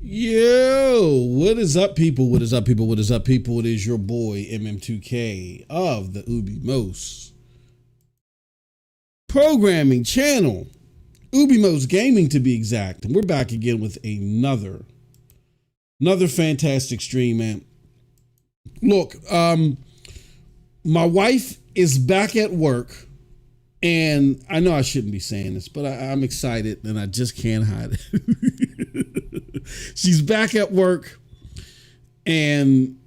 Yo, what is up, people? What is up, people? What is up, people? It is your boy MM2K of the Ubimos programming channel, Ubimos Gaming to be exact. And we're back again with another fantastic stream, man. Look, my wife is back at work, and I know I shouldn't be saying this, but I'm excited and I just can't hide it. She's back at work, and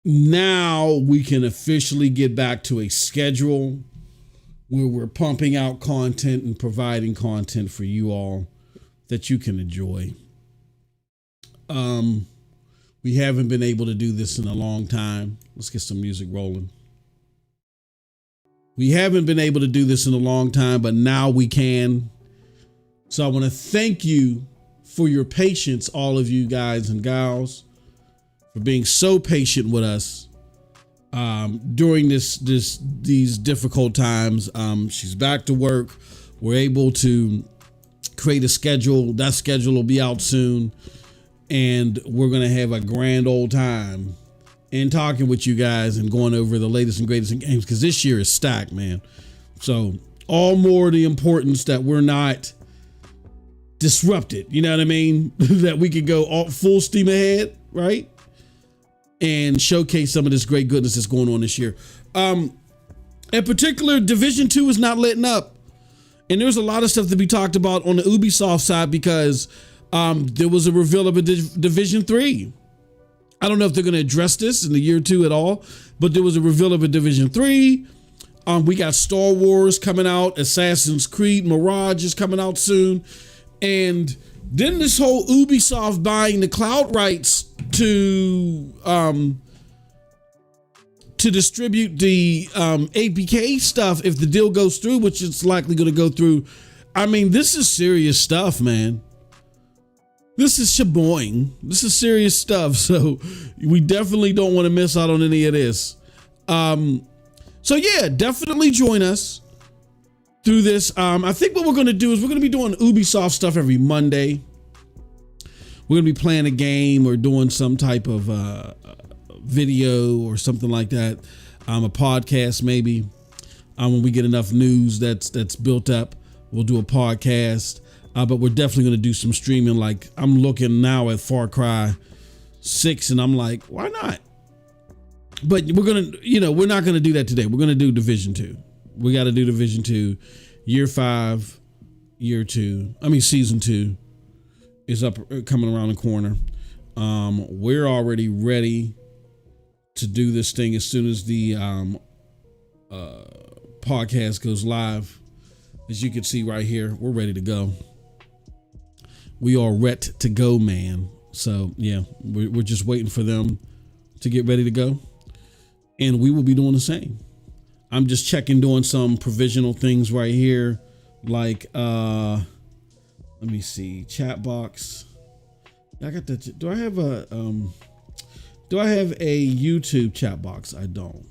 now we can officially get back to a schedule where we're pumping out content and providing content for you all that you can enjoy. We haven't been able to do this in a long time. Let's get some music rolling. We haven't been able to do this in a long time, but now we can. So I want to thank you for your patience, all of you guys and gals, for being so patient with us during these difficult times. She's back to work. We're able to create a schedule. That schedule will be out soon, and we're gonna have a grand old time and talking with you guys and going over the latest and greatest in games, because this year is stacked, man. So all more the importance that we're not disrupted, you know what I mean? That we could go all full steam ahead, right? And showcase some of this great goodness that's going on this year. In particular, Division 2 is not letting up. And there's a lot of stuff to be talked about on the Ubisoft side, because there was a reveal of a Division 3. I don't know if they're going to address this in the year 2 at all, but there was a reveal of a Division 3. We got Star Wars coming out, Assassin's Creed Mirage is coming out soon. And then this whole Ubisoft buying the cloud rights to distribute the APK stuff if the deal goes through, which it's likely going to go through. I mean, this is serious stuff, man. This is shaboing. This is serious stuff. So we definitely don't want to miss out on any of this. So yeah, definitely join us through this. I think what we're going to do is we're going to be doing Ubisoft stuff every Monday. We're going to be playing a game or doing some type of video or something like that. A podcast maybe. When we get enough news that's built up, we'll do a podcast. But we're definitely going to do some streaming. Like, I'm looking now at Far Cry 6 and I'm like, why not? But we're going to, we're not going to do that today. We're going to do Division 2. We got to do Division 2. Year 5, Season 2 is coming around the corner. We're already ready to do this thing as soon as the podcast goes live. As you can see right here, we're ready to go. We are ready to go, man. So yeah, we're just waiting for them to get ready to go, and we will be doing the same. I'm just doing some provisional things right here, like let me see, chat box. I got that. Do I have a YouTube chat box? I don't.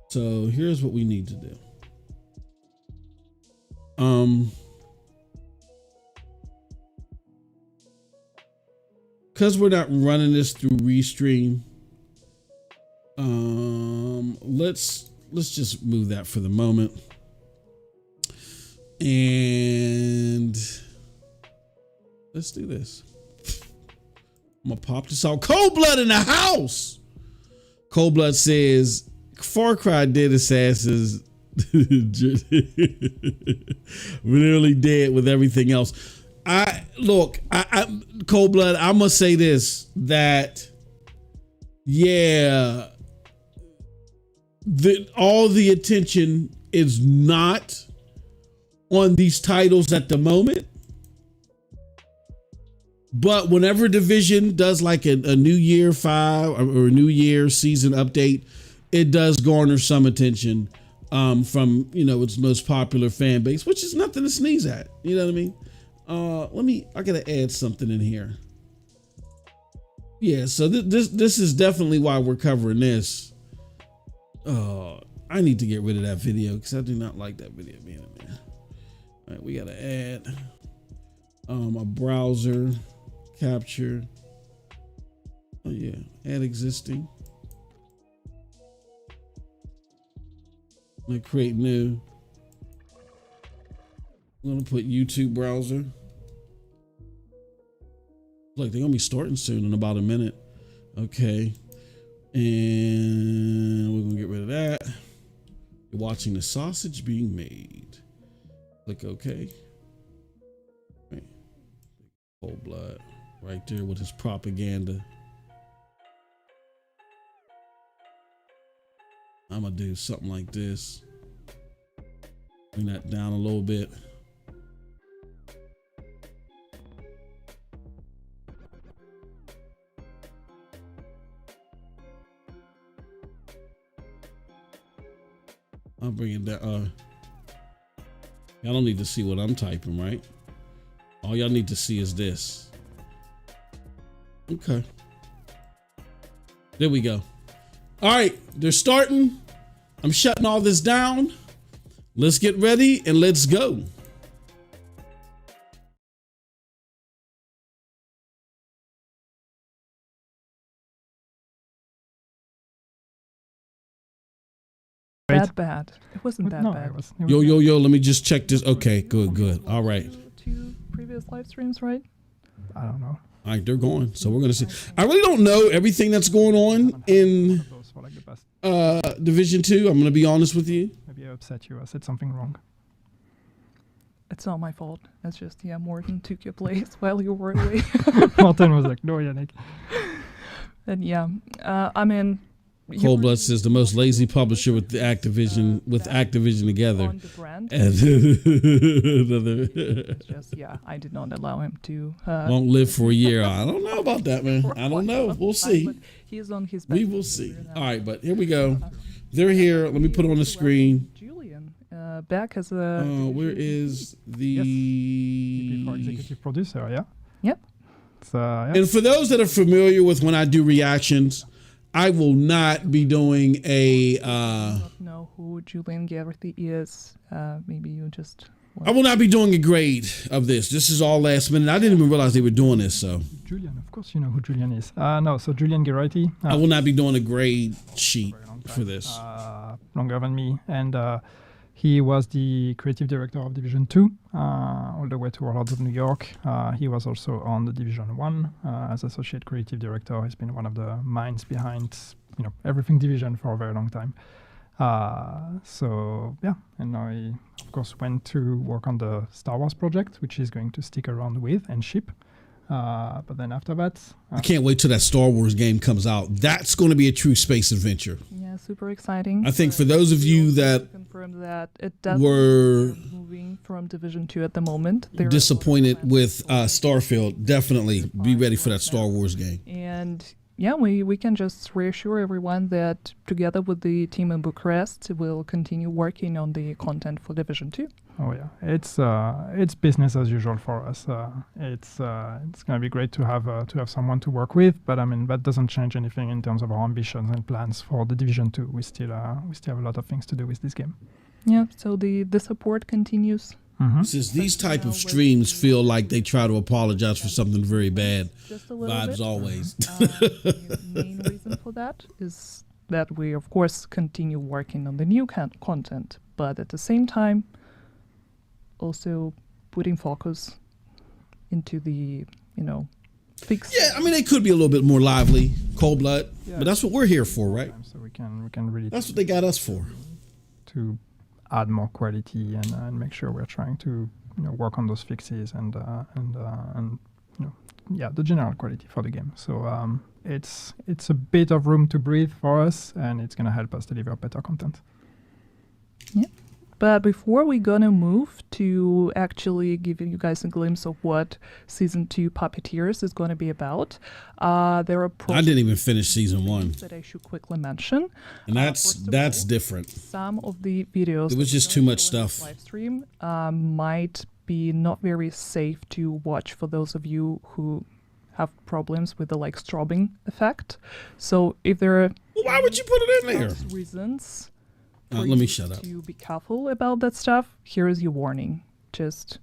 So here's what we need to do. Because we're not running this through Restream, let's just move that for the moment. And let's do this. I'm gonna pop this out. Cold Blood in the house. Cold Blood says Far Cry did assassins literally dead with everything else. Cold Blood, I must say this, that yeah, all the attention is not on these titles at the moment, but whenever Division does like a New Year 5 or a New Year season update, it does garner some attention from its most popular fan base, which is nothing to sneeze at. You know what I mean? I gotta add something in here. Yeah, so this is definitely why we're covering this. I need to get rid of that video because I do not like that video being in there. All right, we gotta add a browser capture. Oh yeah, add existing. I'm gonna create new. I'm gonna put YouTube browser. Look, they're gonna be starting soon in about a minute. Okay. And we're gonna get rid of that. You're watching the sausage being made. Click OK. Right. Cold blood right there with his propaganda. I'm gonna do something like this. Bring that down a little bit. I'll bring it down. Y'all don't need to see what I'm typing, right? All y'all need to see is this. Okay. There we go. All right, they're starting. I'm shutting all this down. Let's get ready and let's go. That bad. It wasn't that bad. It was Yo, let me just check this. Okay, good. All right. Two previous live streams, right? I don't know. All right, they're going. So we're gonna see. I really don't know everything that's going on in Division 2. I'm gonna be honest with you. Maybe I upset you. I said something wrong. It's not my fault. It's just, yeah, Morgan took your place while you were away. Martin was like, no, Yannick. And yeah, I mean, Cold Blood says the most lazy publisher with the Activision together. On the brand. It's just, yeah, I did not allow him to. Won't live for a year. I don't know about that, man. I don't know. We'll see. But he's on his. We will see. All right, but here we go. They're here. Let me put it on the screen. Julian, back as a. Where is the For executive producer? Yeah. Yep. So, yeah. And for those that are familiar with when I do reactions, I will not be doing a. I don't know who Julian Garrity is. Maybe you just. I will not be doing a grade of this. This is all last minute. I didn't even realize they were doing this. So Julian, of course, you know who Julian is. No, so Julian Garrity. I will not be doing a grade sheet for this. Longer than me, and he was the creative director of Division 2, all the way to Warlords of New York. He was also on the Division 1 as associate creative director. He's been one of the minds behind, everything Division for a very long time. So yeah, and now he, of course, went to work on the Star Wars project, which he's going to stick around with and ship. But then after that, I can't wait till that Star Wars game comes out. That's going to be a true space adventure. Yeah, super exciting. I think for those of you that confirmed that it doesn't were moving from Division 2 at the moment, disappointed with Starfield, definitely be ready for that Star Wars game. And yeah, we can just reassure everyone that together with the team in Bucharest, we'll continue working on the content for Division 2. Oh yeah, it's business as usual for us. It's going to be great to have someone to work with, but I mean that doesn't change anything in terms of our ambitions and plans for the Division 2. We still have a lot of things to do with this game. Yeah, so the support continues. Mm-hmm. Since these type of streams feel like they try to apologize for something very bad, just a little vibes bit. always. The main reason for that is that we, of course, continue working on the new content, but at the same time, also putting focus into the, fix. Yeah, I mean, they could be a little bit more lively, cold blood, Yeah. but that's what we're here for, right? So we can really That's what they got us for. to add more quality and make sure we're trying to work on those fixes and the general quality for the game. So it's a bit of room to breathe for us, and it's going to help us deliver better content. Yeah. But before we're gonna move to actually giving you guys a glimpse of what Season 2 Puppeteers is going to be about, there are I didn't even finish Season 1. that I should quickly mention. And that's different. Some of the videos It was just too much stuff. Live stream might be not very safe to watch for those of you who have problems with the strobing effect. So if there are Well, why would you put it in there? reasons Let me shut up. to be careful about that stuff, here is your warning. Just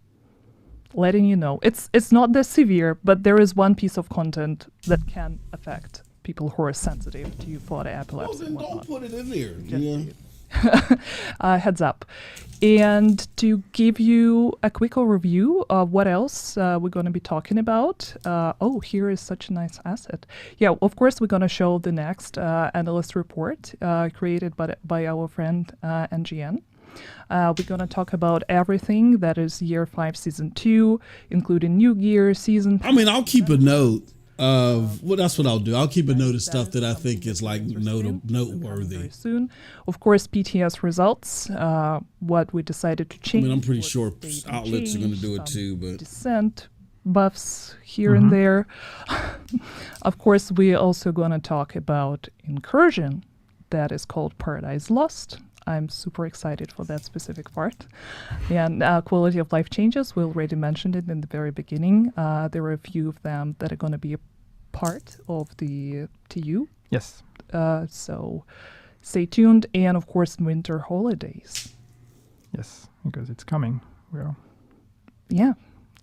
letting you know. It's not that severe, but there is one piece of content that can affect people who are sensitive to photo Well, epilepsy. then don't put it in there. Just Yeah. heads up. And to give you a quick overview of what else we're going to be talking about. Here is such a nice asset. Yeah, of course, we're going to show the next analyst report created by our friend NGN. We're going to talk about everything that is Year 5 Season 2, including New Gear, Season... I mean, I'll keep a note of... Well, that's what I'll do. I'll keep a note of stuff that I think is like noteworthy. Very soon. Of course, PTS results, what we decided to I change. mean, I'm pretty what sure stayed outlets are going to unchanged, do it some too, but... Descent buffs here and there. Of course, we're also going to talk about Incursion, that is called Paradise Lost. I'm super excited for that specific part. And quality of life changes, we already mentioned it in the very beginning. There are a few of them that are going to be a part of the TU. Yes. So stay tuned. And of course, winter holidays. Yes, because it's coming. Yeah.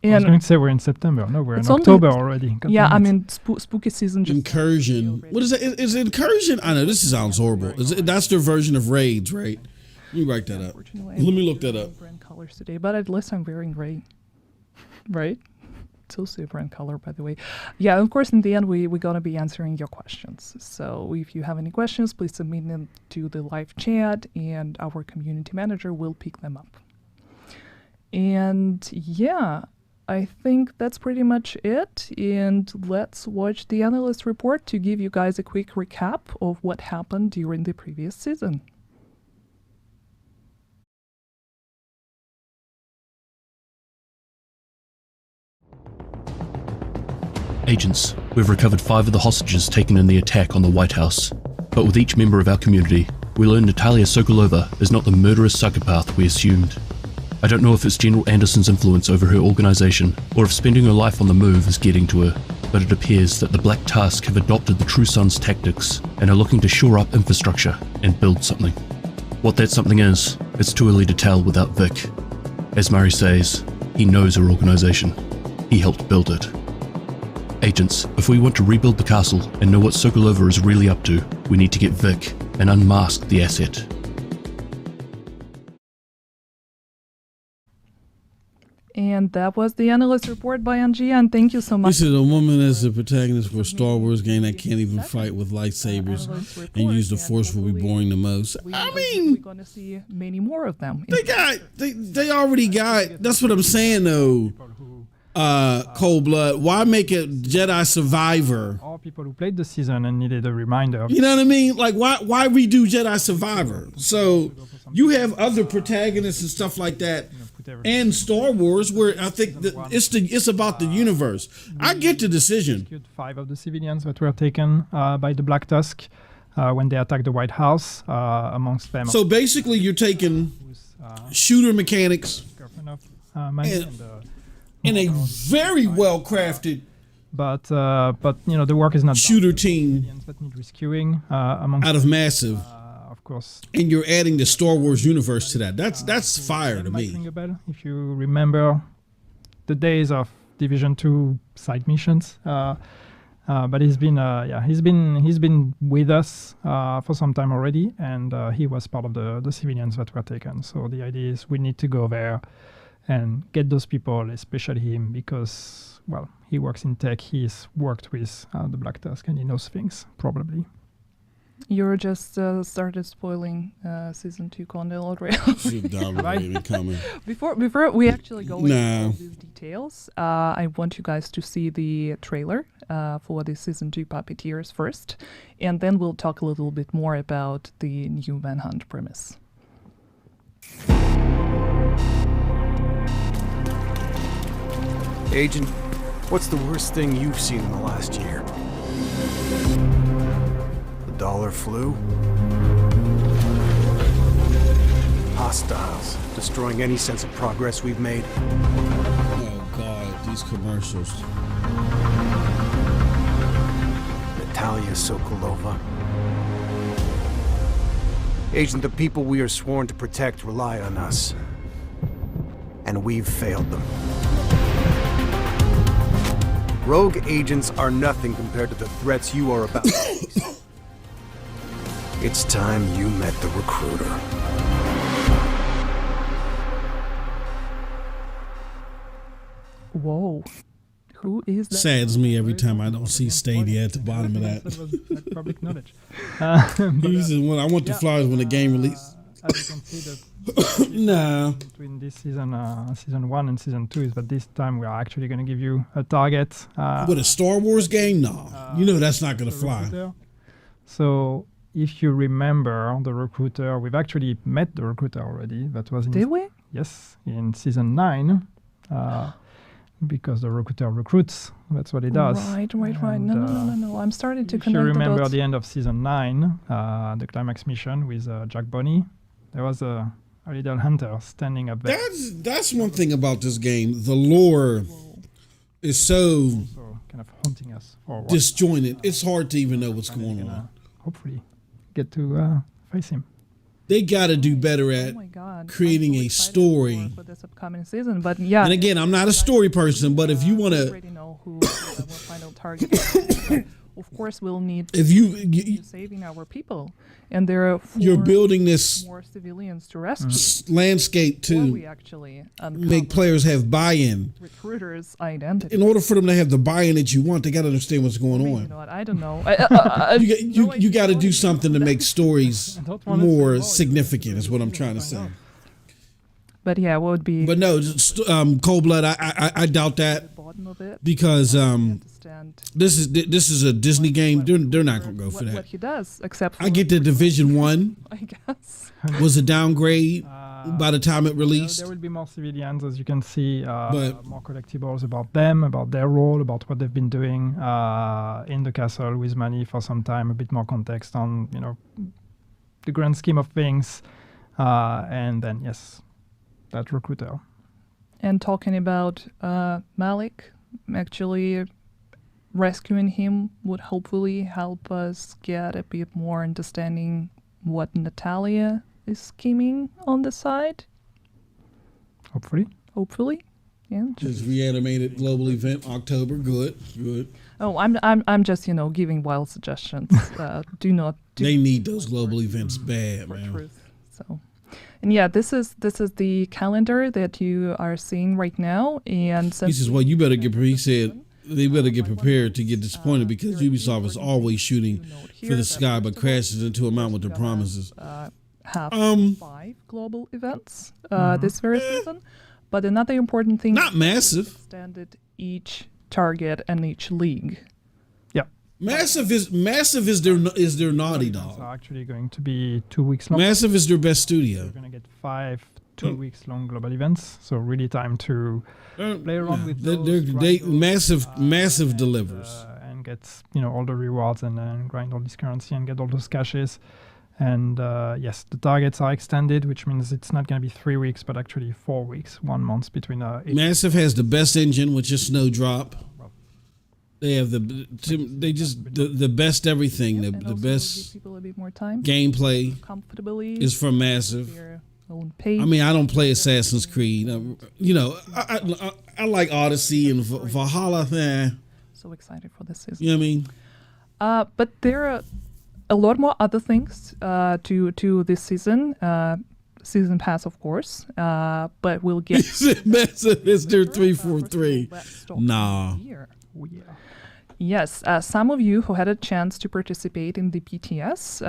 I was And going to say we're in September. No, we're in It's only- October already. God yeah, damn I it. mean, spooky season just Incursion. What is it? Is Incursion? I know this sounds horrible. That's their version of raids, right? Let me write that up. Unfortunately, Let me I'm look that wearing up. brand colors today, but at least I'm wearing gray. Right? It's also a brand color, by the way. Yeah, of course, in the end, we're going to be answering your questions. So if you have any questions, please submit them to the live chat, and our community manager will pick them up. And yeah, I think that's pretty much it. And let's watch the analyst report to give you guys a quick recap of what happened during the previous season. Agents, we've recovered 5 of the hostages taken in the attack on the White House. But with each member of our community, we learn Natalia Sokolova is not the murderous psychopath we assumed. I don't know if it's General Anderson's influence over her organization, or if spending her life on the move is getting to her, but it appears that the Black Task have adopted the True Sons tactics and are looking to shore up infrastructure and build something. What that something is, it's too early to tell without Vic. As Murray says, he knows her organization. He helped build it. Agents, if we want to rebuild the castle and know what Sokolova is really up to, we need to get Vic and unmask the asset. And that was the analyst report by NGN. Thank you so much. This is a woman as the protagonist for a Star Wars game that can't even fight with lightsabers and use the Force will be boring the most. I we're mean, going to see many more of them. they already got. That's what I'm saying though. Cold Blood. Why make it Jedi Survivor? All people who played the season and needed a reminder. You know what I mean? Like why redo Jedi Survivor? So you have other protagonists and stuff like that. And Star Wars, where I think that it's about the universe. I get the decision. Rescued 5 of the civilians that were taken by the Black Tusk when they attacked the White House, amongst them. So basically, you're taking shooter mechanics girlfriend of Manny in a very well crafted but you know the work is not shooter done. team Civilians that need rescuing amongst out of Massive. of course. And you're adding the Star Wars universe to that. That's fire to Might ring me. a bell if you remember the days of Division 2 side missions. But he's been with us for some time already, and he was part of the civilians that were taken. So the idea is we need to go there and get those people, especially him, because well, he works in tech. He's worked with the Black Tusk, and he knows things probably. You just started spoiling season 2 content already. Before we actually go into all these details, I want you guys to see the trailer for the season 2 Puppeteers first, and then we'll talk a little bit more about the new Manhunt premise. Agent, what's the worst thing you've seen in the last year? The dollar flu? Hostiles, destroying any sense of progress we've made. Oh God, these commercials. Natalia Sokolova. Agent, the people we are sworn to protect rely on us. And we've failed them. Rogue agents are nothing compared to the threats you are about to face. It's time you met the recruiter. Whoa. Who is that? Saddens me every time I don't see Stadia at the bottom of that. That was like public knowledge. He said, "Well, I want the flowers when the game released." As you can see, the Nah. between this season 1 and season 2 is that this time we are actually going to give you a target. With a Star Wars game? No. You know that's not going to the fly. recruiter. So if you remember the recruiter, we've actually met the recruiter already. That was in Did we? Yes, in season 9. Because the recruiter recruits, that's what he does. Right. No, And, no. I'm starting to If you connect the remember dots. the end of season 9, the climax mission with Jack Bonney, there was a little hunter standing up there. That's one thing about this game. The lore is so So kind of haunting us. Or what? disjointed. It's hard to even know what's going Gonna on. hopefully get to face him. They got to do better Oh at my God. creating I'm so a excited story. for this upcoming season. But yeah. And again, I'm not a story person, but if you want We to, already know who our final target is. Of course, we'll need if to you saving our people. And there are you're 4 building this more civilians to rescue. landscape Before we to actually make players have buy-in. recruiters' identity. In order for them to have the buy-in that you want, they got to understand what's going I mean, you on. know what? I don't know. You got to do something to make stories I don't wanna say, more oh, significant. Is what I'm trying to say. But yeah, what would be But no, Cold Blood. I doubt the that bottom of it? because I understand this is a Disney game. They're not gonna go for what that. he does, except for I get that Division 1 I guess. was a downgrade by the time it released. There will be more civilians, as you can see, But- more collectibles about them, about their role, about what they've been doing in the castle with Manny for some time, a bit more context on, the grand scheme of things. And then, yes, that recruiter. And talking about Malik, actually rescuing him would hopefully help us get a bit more understanding what Natalia is scheming on the side. Hopefully. Yeah. Just reanimated global event October. Good. Oh, I'm just giving wild suggestions. Do not. They need those global events bad, for man. truth. So, and yeah, this is the calendar that you are seeing right now. And He since says, "Well, you better get." He said they better get prepared to get disappointed because Ubisoft is always shooting for the sky but crashes into a mountain with their promises. have Um, 5 global events this very season. But another important thing Not massive. extended each target and each league. Massive is their Naughty It's Dog. actually going to be 2 weeks long. Massive is their best We're studio. going to get 5 2 weeks long global events. So really time to play around with those, They grind those, massive and, delivers. and get all the rewards and grind all this currency and get all those caches. And yes, the targets are extended, which means it's not going to be 3 weeks, but actually 4 weeks, 1 month between each. Massive has the best engine, which is Snowdrop. They have the best everything. And The also best give people a bit more time. gameplay Comfortably. is from Massive. Their own pace. I mean, I don't play Assassin's Creed. I like Odyssey and Valhalla. So excited for this season. You know what I mean? But there are a lot more other things to this season. Season pass, of course. But we'll get Massive is their First of all, 343. let's start Nah. here. Oh, yeah. Yes, some of you who had a chance to participate in the PTS,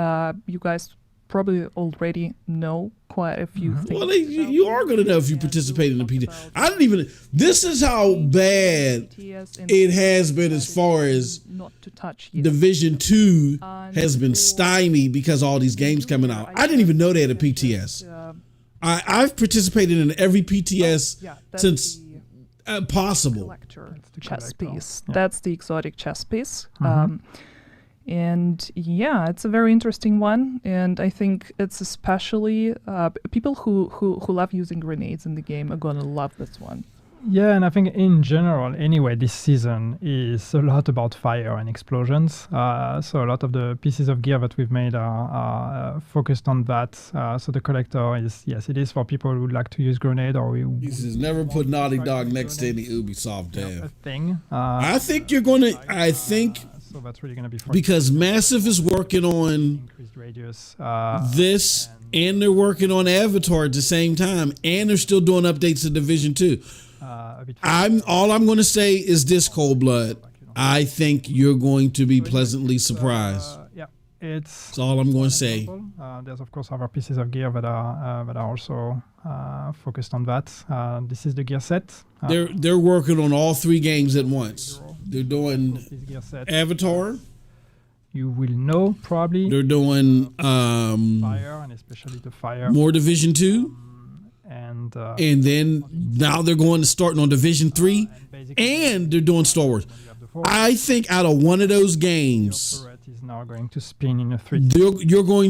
you guys probably already know quite a few things. Well, you are going to know if you participate in the PT. I didn't even. This is how bad it has been as far as not to touch yet. Division 2 has been stymied because all these games coming out. I didn't even know they had a PTS. I've participated in every PTS that's since the possible. collector the chess collector, piece. yeah. That's the exotic chess piece. And yeah, it's a very interesting one. And I think it's especially people who love using grenades in the game are gonna love this one. Yeah, and I think in general, anyway, this season is a lot about fire and explosions. So a lot of the pieces of gear that we've made are focused on that. So the collector is, yes, it is for people who would like to use grenade or He says never put Naughty Dog next to any Ubisoft a damn. thing. I think you're gonna. I think so that's really gonna be for because Massive is working on increased radius. this, and they're working on Avatar at the same time, and they're still doing updates to Division 2. A bit All I'm going to say is this, Cold Blood. I think you're going to be pleasantly surprised. Yeah, it's. That's all I'm going to say. There's of course other pieces of gear that are also focused on that. This is the gear set. They're working on all 3 games at once. They're doing This gear set. Avatar. You will know probably They're doing fire and especially the fire more Division 2. and then now they're going to start on Division 3, and they're doing Star Wars. I think out of one of those games, turret is now going to spin in a 3D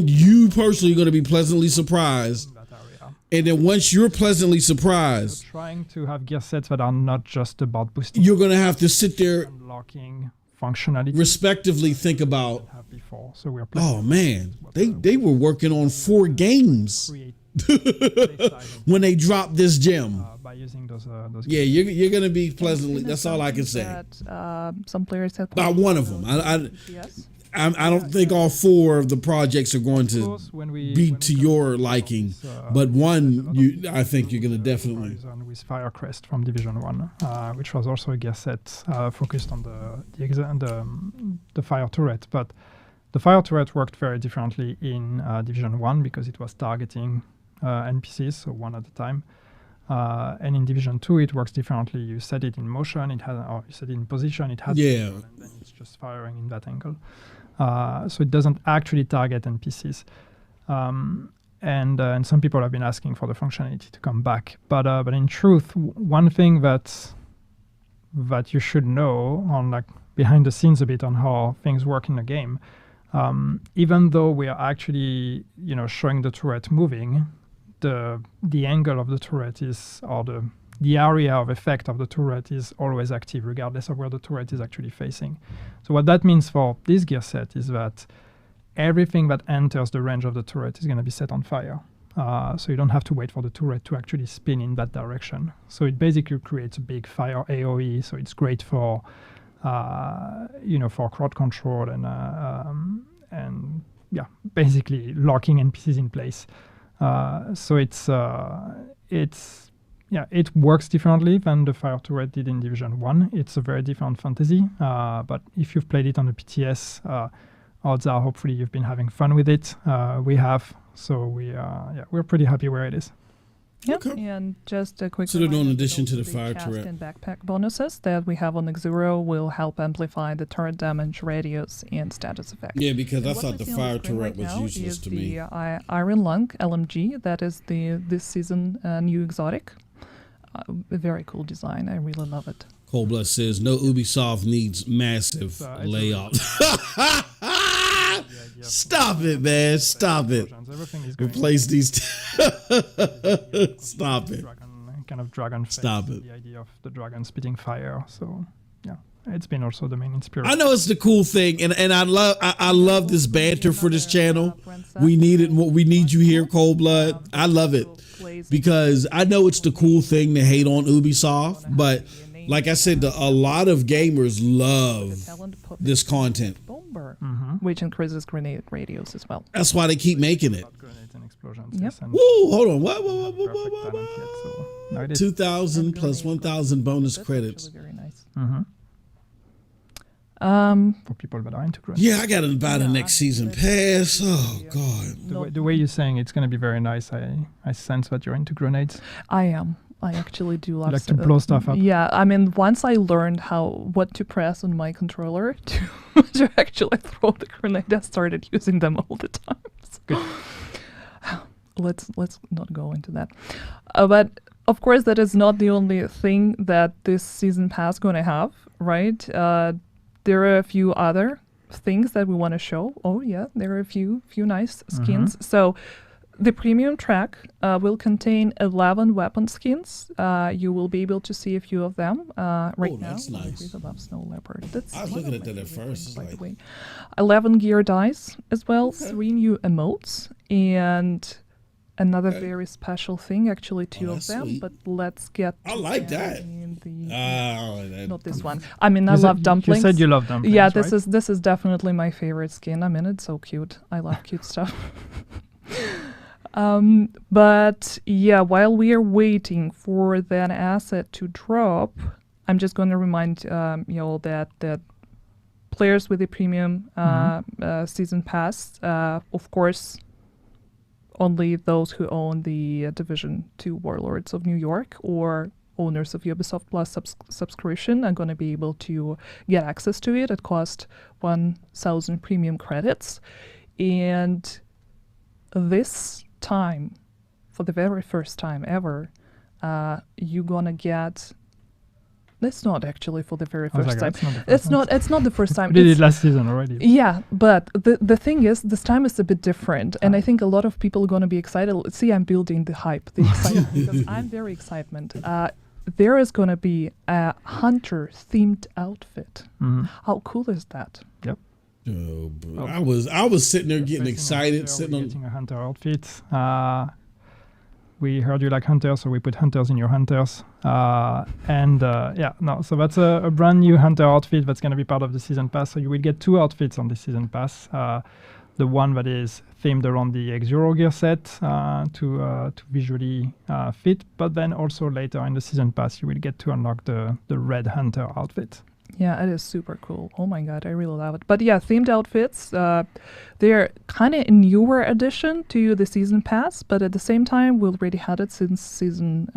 you personally going to be pleasantly surprised. in that area. And then once you're pleasantly surprised, Trying to have gear sets that are not just about boosting you're going to have to sit there unlocking functionality respectively think about, we have before. So we're oh man, they were working on 4 games create when they dropped this gem. by using those Yeah, you're going to be pleasantly, that's all I can say. That, some players have About one of them. Yes. I don't think all 4 of the projects are going to course, when be to your liking, but one I think you're going to definitely. Horizon with Firecrest from Division 1, which was also a gear set focused on the fire turret. But the fire turret worked very differently in Division 1 because it was targeting NPCs, so one at a time. And in Division 2, it works differently. You set it in motion, or you set it in position, it has Yeah. and then it's just firing in that angle. So it doesn't actually target NPCs. And some people have been asking for the functionality to come back. But in truth, one thing that you should know on like behind the scenes a bit on how things work in the game, even though we are actually showing the turret moving, the angle of the turret is, or the area of effect of the turret is always active regardless of where the turret is actually facing. So what that means for this gear set is that everything that enters the range of the turret is going to be set on fire. So you don't have to wait for the turret to actually spin in that direction. So it basically creates a big fire AoE. So it's great for for crowd control and basically locking NPCs in place. So it works differently than the fire turret did in Division 1. It's a very different fantasy, but if you've played it on the PTS, odds are hopefully you've been having fun with it. We have, so we're pretty happy where it is. Yep. Okay. And just a quick So they're doing reminder, addition to the also fire chest turret. and backpack bonuses that we have on Xero will help amplify the turret damage, radius, and status effect. Yeah, because I And what thought we the see on fire screen turret right was now useless is to me. the Iron Lung LMG. That is this season new exotic. A very cool design. I really love it. Cold Blood says no Ubisoft needs massive It's a layoffs. Stop it, man. Stop it. Everything is going Replace these. Stop it. Dragon face, Stop it. the idea of the dragon spitting fire. So yeah, it's been also the main inspiration. I know it's the cool thing, and I love this banter for this channel. We need it. We need you here, Cold Blood. I love it because I know it's the cool thing to hate on Ubisoft, but like I said, a lot of gamers love this content. Bomber, which increases grenade radius as well. That's why they keep making it. Grenades and explosions. Yep. Yes, and Woo! Hold on. What? perfect talent yet, so no, it is. 2,000 plus 1,000 bonus That's credits. actually very nice. For people that are into grenades. Yeah, I got to buy the next season pass. Oh God. The way you're saying it's going to be very nice, I sense that you're into grenades. I am. I actually do love like to blow stuff up. Yeah, I mean, once I learned what to press on my controller to actually throw the grenade, I started using them all the time. So. Good. Let's not go into that. But of course, that is not the only thing that this season pass going to have, right? There are a few other things that we want to show. Oh yeah, there are a few nice skins. So The premium track will contain 11 weapon skins. You will be able to see a few of them right now. That's nice. I love Snow Leopard. That's I was one looking of at my that at favorite first, things, it's by the like- way. 11 gear dice as well, 3 new emotes, and another very special thing, actually 2 of that's them, sweet. but let's get I to like them that. in the that- not this one. I mean, I You said- love dumplings. You said you love dumplings. Yeah, right? this is definitely my favorite skin. I mean, it's so cute. I love cute stuff. But yeah, while we are waiting for that asset to drop, I'm just going to remind you all that players with the premium season pass, of course, only those who own the Division 2 Warlords of New York or owners of Ubisoft Plus subscription are going to be able to get access to it. It costs 1,000 premium credits. And this time, for the very first time ever, you're going to get... That's not actually for the very I was first like, time. It's not It's not the first time. We did It's- it last season already. yeah, but the thing is, this time is a bit different, and I think a lot of people are going to be excited. See, I'm building the hype, the excitement, because I'm very excitement. There is going to be a hunter-themed outfit. Mhm. How cool is that? Oh, bro. I was sitting there getting excited, sitting on. Getting a hunter outfit. We heard you like hunters, so we put hunters in your hunters. So that's a brand new hunter outfit that's going to be part of the season pass. So you will get 2 outfits on the season pass. The one that is themed around the X-Euro gear set to visually fit, but then also later in the season pass you will get to unlock the red hunter outfit. Yeah, it is super cool. Oh my god, I really love it. But yeah, themed outfits, they're kind of a newer addition to the season pass, but at the same time, we already had it since season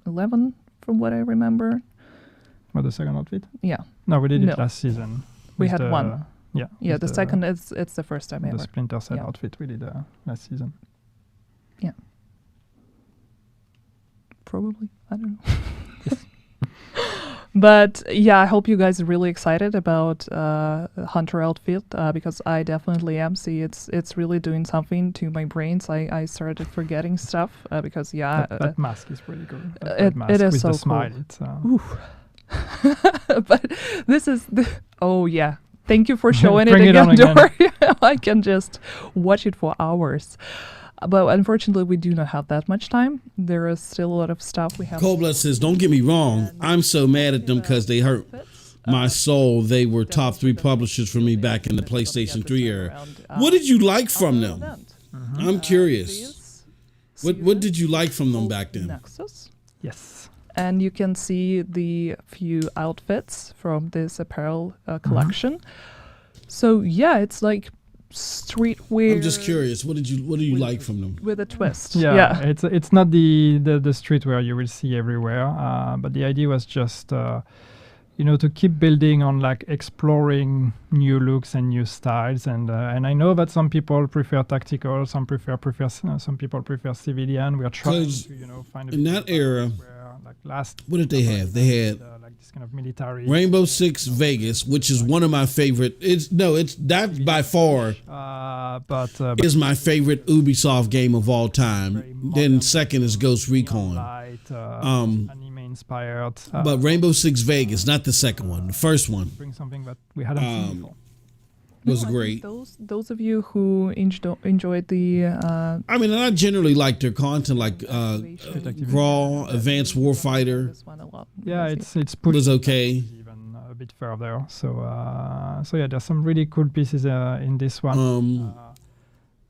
11, from what I remember. What, the second outfit? Yeah, No, we did No. it last season. We with had the- one. Yeah. Yeah, with the second, it's the first time the ever. Splinter Cell Yeah. outfit we did last season. Probably. I don't know. But yeah, I hope you guys are really excited about Hunter outfit because I definitely am. See, it's really doing something to my brains. I started forgetting stuff because That mask is pretty cool. That it- red mask it is with so the cool. smile. It's, but this is oh yeah. Thank you for showing it Bring it again, on again. Dory. I can just watch it for hours. But unfortunately, we do not have that much time. There is still a lot of stuff we have. Cold Blood says, "Don't get me wrong. I'm so mad at them because they hurt my soul. They were top 3 publishers for me back in the PlayStation 3 era. What did you like from them? I'm curious. What did you like from them back then? Nexus. yes. And you can see the few outfits from this apparel collection. So yeah, it's like streetwear. I'm just curious. What do you like from them? With a twist. Yeah, it's not the streetwear you will see everywhere, but the idea was just to keep building on like exploring new looks and new styles, and I know that some people prefer tactical, some people prefer civilian. We are trying 'Cause to find in that era, like last what did they have? They had like this kind of military Rainbow Six Vegas, which is one of my favorite. It's that by far but is my favorite Ubisoft game of all time. Then second is Ghost Recon. light, anime inspired. But Rainbow Six Vegas, not the second one. The first one bring something that we hadn't seen before. was No, I think great. Those of you who enjoyed the I mean, and I generally like their content, like Grawl, Advanced Warfighter this one a lot. Yeah, Let's it's pushed was okay. even a bit further. So yeah, there's some really cool pieces in this one.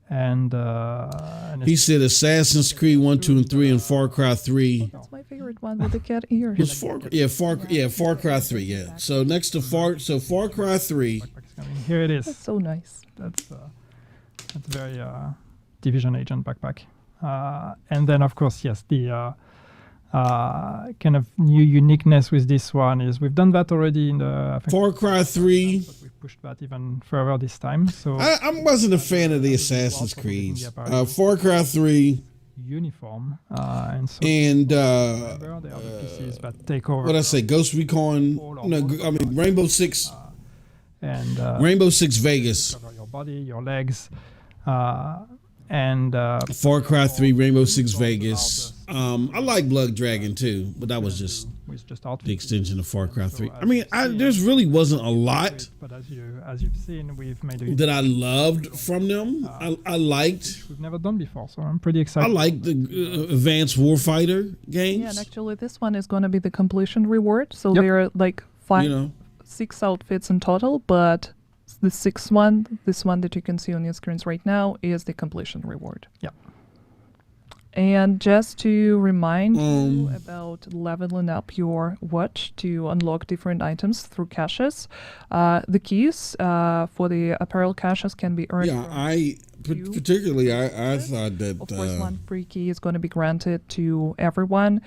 And He said Assassin's Creed 1, 2, and 3, and Far Cry 3. That's my favorite one with the cat ears. Was Far Cry 3. Yeah. So next to Far Cry 3. here it is. That's so nice. That's very Division Agent backpack. And then of course, yes, the kind of new uniqueness with this one is we've done that already in the I think Far Cry 3. but we've pushed that even further this time. So I wasn't a fan of the Assassin's Creeds. Far Cry 3 uniform and so and remember, they are the pieces that take over. what I say, Ghost Recon. No, I mean Rainbow Six. And Rainbow Six Vegas. cover your body, your legs, and Far Cry 3, Rainbow Six Vegas. I like Blood Dragon too, but that was just with just the extension of Far Cry 3. I mean, there's really wasn't a lot But as you've seen, we've made a that I loved from them. I liked. we've never done before, so I'm pretty excited. I liked the Advanced Warfighter games. Yeah, and actually, this one is going to be the completion reward. So Yep. there are like You know, 6 outfits in total, but the sixth one, this one that you can see on your screens right now, is the completion reward. Yeah. And just to remind you about leveling up your watch to unlock different items through caches, the keys for the apparel caches can be earned. yeah, from particularly I thought that Of course, one free key is going to be granted to everyone.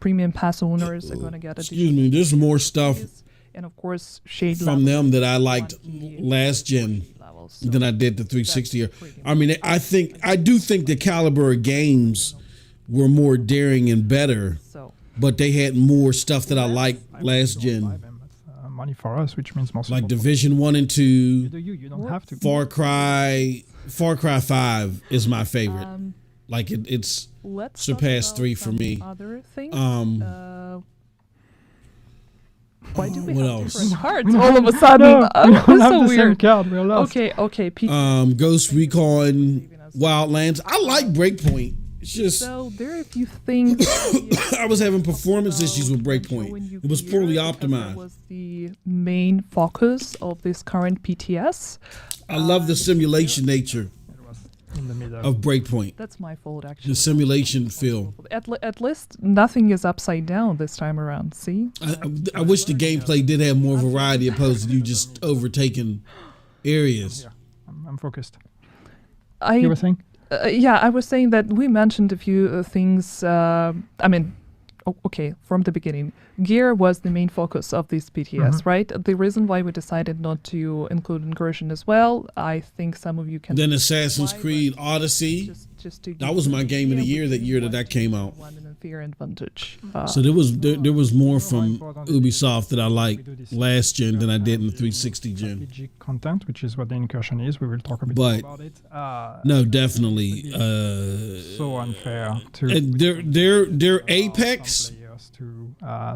Premium pass owners are going to get excuse me, there's more stuff keys. And of course, shade from them that I liked one key last gen levels. than I did the 360. pretty I mean, I do think the caliber of games were more daring and better, So but they had more stuff that I liked last gen, That's money for us, which means more like support. Division 1 and 2. You don't have to. Far Cry 5 is my favorite. Like it's let's surpassed talk 3 about for some me. Other things. Why do we what have else? different cards all of a sudden? No, we don't That's have so the same weird. card. We're lost. Okay, Pete. Ghost Recon Wildlands. I like Breakpoint. It's just So there are a few things. I was having performance issues with Breakpoint. It was poorly That optimized. was the main focus of this current PTS. I love the simulation nature It was in the middle. of Breakpoint. That's my fault, actually. The simulation feel. At least nothing is upside down this time around. See? I wish the gameplay did have more variety opposed to you just overtaking areas. I'm focused. You were saying? Yeah, I was saying that we mentioned a few things. Okay, from the beginning, gear was the main focus of this PTS, right? The reason why we decided not to include incursion as well, I think some of you can. Then Assassin's why, Creed but Odyssey. just to That was my game of the year that year that came out. One an unfair advantage. So there was more from Ubisoft that I liked last gen than I did in the 360 gen. RPG content, which is what the incursion is. We will talk a bit But- more about it. No, definitely. So unfair to And their Apex. some players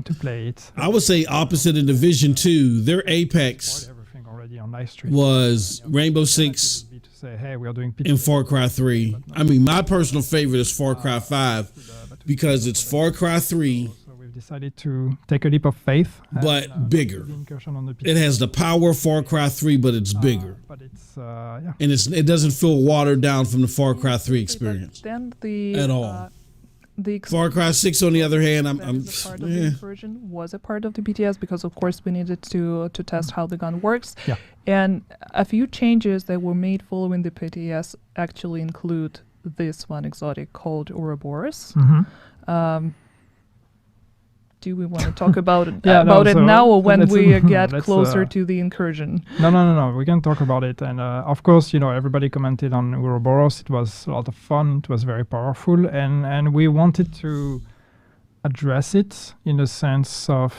to play it. I would say opposite in Division 2. Their Apex Everything already on live stream. was Rainbow Six Would be to say, hey, we are doing and Far Cry 3. I mean, my personal favorite is Far Cry 5 because it's Far Cry 3, So we've decided to take a leap of faith. but bigger. The incursion on the PC. It has the power of Far Cry 3, but it's bigger. But it's yeah. And it doesn't feel watered down from the Far Cry 3 experience Then the at all. The Far Cry 6, on the other hand, that is a part of the version was a part of the BTS because of course we needed to test how the gun works. Yeah. And a few changes that were made following the PTS actually include this one exotic called Ouroboros. Do we want to talk about it, Yeah, no, it so now or when we get let's, closer to the incursion? No. We can talk about it. And of course, everybody commented on Ouroboros. It was a lot of fun. It was very powerful. And we wanted to address it in the sense of,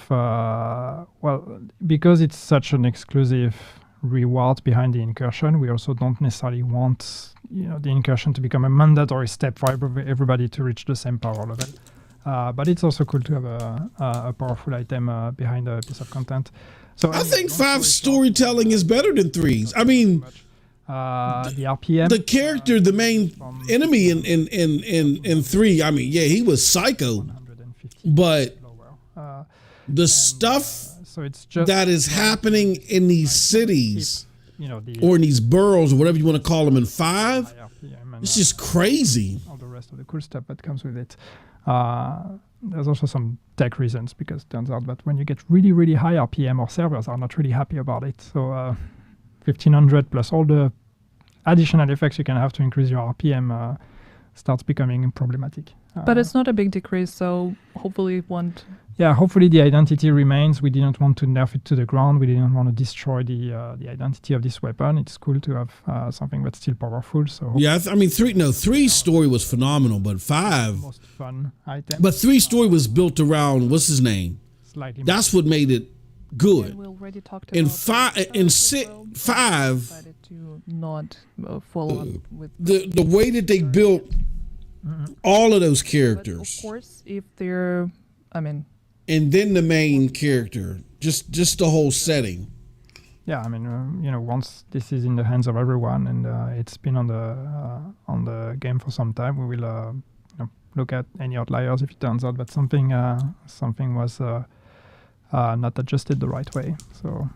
because it's such an exclusive reward behind the incursion, we also don't necessarily want, the incursion to become a mandatory step for everybody to reach the same power level. But it's also cool to have a powerful item behind a piece of content. So I think 5's storytelling is better than 3's. I mean, the RPM, the character, the main enemy in 3, I mean, yeah, he was psycho, 150 but lower. the stuff So it's just that is happening in these cities the or in these boroughs or whatever you want to call them in 5, high RPM and it's just crazy. all the rest of the cool stuff that comes with it. There's also some tech reasons because it turns out that when you get really, really high RPM, our servers are not really happy about it. So 1500 plus all the additional effects you can have to increase your RPM starts becoming problematic. But it's not a big decrease, so hopefully it won't. Yeah, hopefully the identity remains. We didn't want to nerf it to the ground. We didn't want to destroy the identity of this weapon. It's cool to have something that's still powerful. So Yeah, I mean, 3's story was phenomenal, but 5, most fun item. but 3's story was built around, what's his name? Slightly That's what made it good. And we already talked In about five, decided to not follow up with the way that they built all of those But characters, of course, if they're, I mean, and then the main character, just the whole setting. Yeah, I mean, once this is in the hands of everyone and it's been on the game for some time, we will look at any outliers if it turns out that something was not adjusted the right way. So,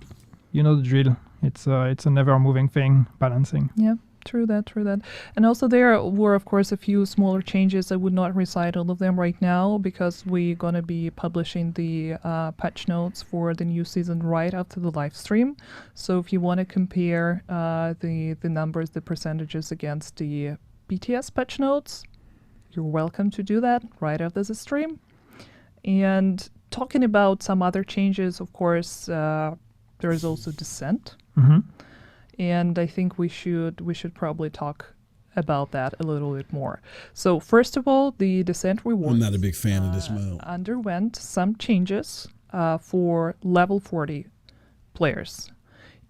the drill. It's a never-moving thing, balancing. yeah, true that. And also there were, of course, a few smaller changes. I would not recite all of them right now because we're going to be publishing the patch notes for the new season right after the live stream. So if you want to compare the numbers, the percentages against the BTS patch notes, you're welcome to do that right after the stream. And talking about some other changes, of course, there is also Descent. Mm-hmm. And I think we should probably talk about that a little bit more. So first of all, the Descent rewards. I'm not a big fan of this mode. Underwent some changes for level 40 players.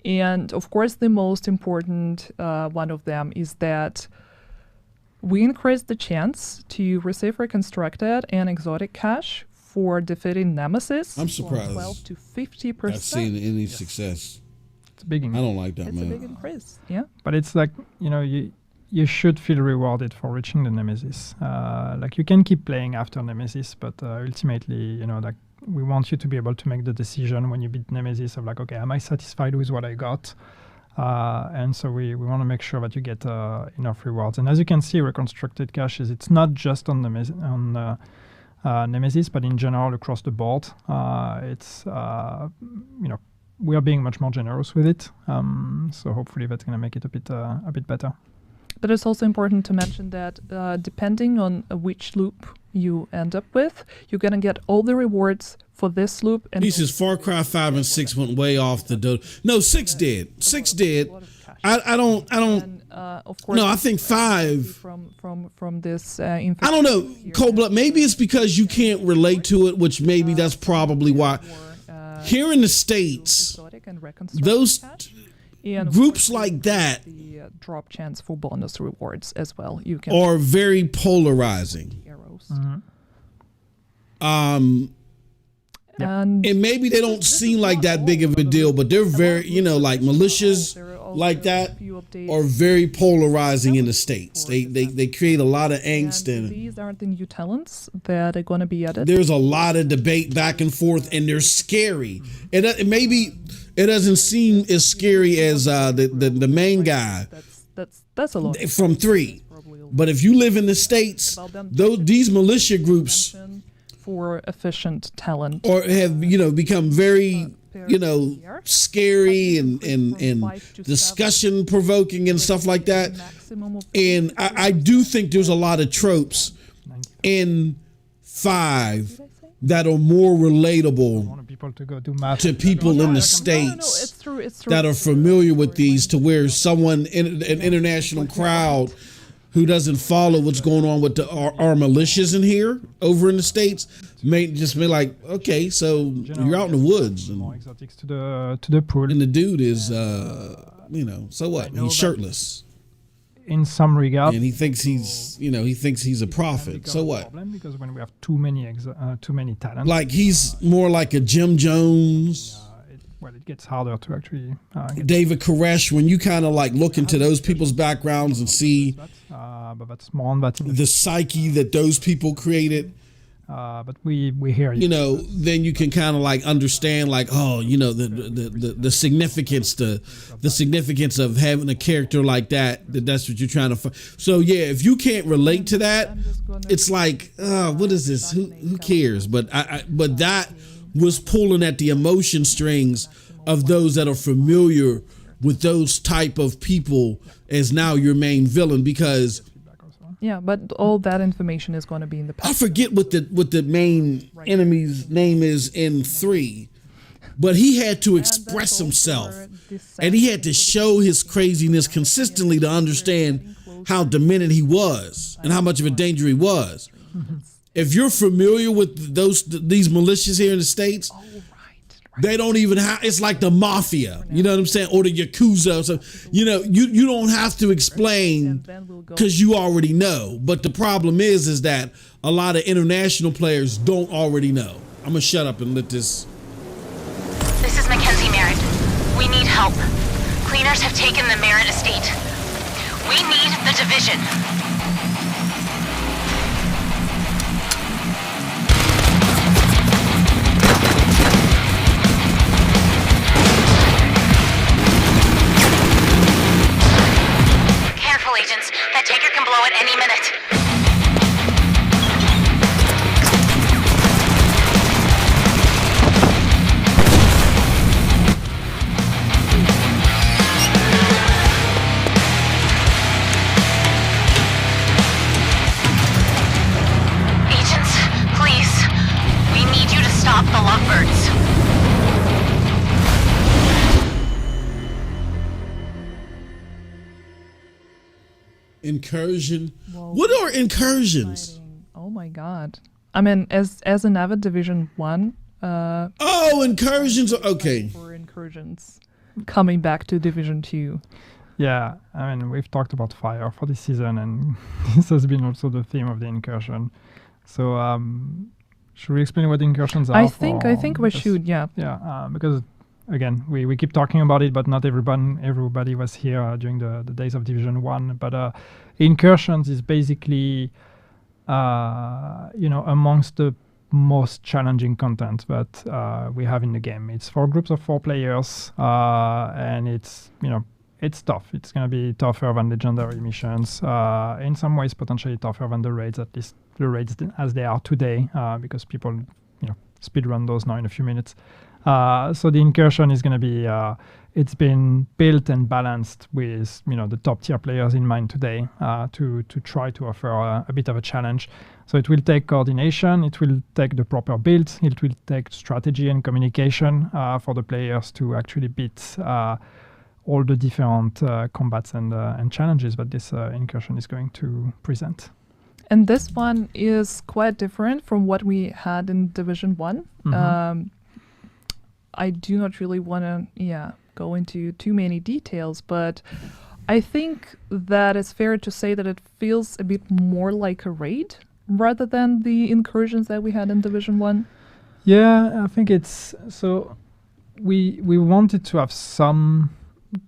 And of course, the most important one of them is that we increased the chance to receive reconstructed and exotic cash for defeating Nemesis. I'm from surprised 12 to 50%. I've seen any success. It's a big I increase. don't like that It's a big mode. increase, yeah. But it's like, you should feel rewarded for reaching the Nemesis. Like you can keep playing after Nemesis, but ultimately, like we want you to be able to make the decision when you beat Nemesis of like, okay, am I satisfied with what I got? And so we want to make sure that you get enough rewards. And as you can see, reconstructed caches, it's not just on Nemesis, but in general across the board. It's, we are being much more generous with it. So hopefully that's going to make it a bit better. But it's also important to mention that depending on which loop you end up with, you're going to get all the rewards for this loop. And He says Far Cry 5 and 6 went way off the No, 6 did. 6 did. I don't. And, of course, No, I think 5. From this. I don't know, Cold Blood. Maybe it's because you can't relate to it, which maybe that's probably why. Here in the States, those groups like that the drop chance for bonus rewards as well. You can are very polarizing. arrows. And maybe they don't seem like that big of a deal, but they're very, like militias like that are very polarizing in the States. They create a lot of angst And and these are the new talents that are going to be added. there's a lot of debate back and forth, and they're scary. And maybe it doesn't seem as scary as the main guy That's a lot. from 3. But if you live in the States, these militia groups For efficient talent. or have become very scary and discussion provoking and stuff like that. And I do think there's a lot of tropes in 5 that are more relatable People to go do math to people in the It's States true. It's true. that are familiar with these, to where someone in an international crowd who doesn't follow what's going on with our militias in here over in the States may just be like, okay, so you're out in the woods more and exotics to the pool. the dude is so what? He's shirtless In some regard, and he thinks he's a prophet. So what? Problem because when we have too many talents, Like he's more like a Jim Jones, it gets harder to actually David Koresh. When you kind of like look into those people's backgrounds and see but that's more on that. the psyche that those people created, But we hear you. Then you can kind of like understand, like, the significance, the significance of having a character like that. That's what you're trying to find. So yeah, if you can't relate to that, it's like, what is this? Who cares? But but that was pulling at the emotion strings of those that are familiar with those type of people as now your main villain, because. Yeah, but all that information is going to be in the I forget what the main enemy's name is in 3, but he had to express himself, and he had to show his craziness consistently to understand how demented he was and how much of a danger he was. If you're familiar with these militias here in the States, They don't even have. It's like the mafia. You know what I'm saying, or the yakuza. So you don't have to explain because you already know. But the problem is that a lot of international players don't already know. I'm gonna shut up and let this. This is Mackenzie Merritt. We need help. Cleaners have taken the Merritt estate. We need the division. Careful, agents. That tanker can blow at any minute. Agents, please. We need you to stop the lovebirds. Incursion. Whoa. What are incursions? Exciting. Oh my god. I mean, as an avid Division 1, Oh, incursions. Okay. for incursions coming back to Division 2. Yeah, I mean, we've talked about fire for this season, and this has been also the theme of the incursion. So, should we explain what incursions are? I think we because- should, yeah. Yeah, because again, we keep talking about it, but not everybody was here during the days of Division 1. But incursions is basically, amongst the most challenging content that we have in the game. It's for groups of 4 players, and it's tough. It's going to be tougher than legendary missions. In some ways, potentially tougher than the raids, at least the raids as they are today, because people, speedrun those now in a few minutes. So the incursion is going to be, it's been built and balanced with, the top tier players in mind today, to try to offer a bit of a challenge. So it will take coordination, it will take the proper build, it will take strategy and communication for the players to actually beat all the different combats and challenges that this incursion is going to present. And this one is quite different from what we had in Division 1. Mhm. I do not really want to, go into too many details, but I think that it's fair to say that it feels a bit more like a raid rather than the incursions that we had in Division 1. Yeah, I think it's so. We wanted to have some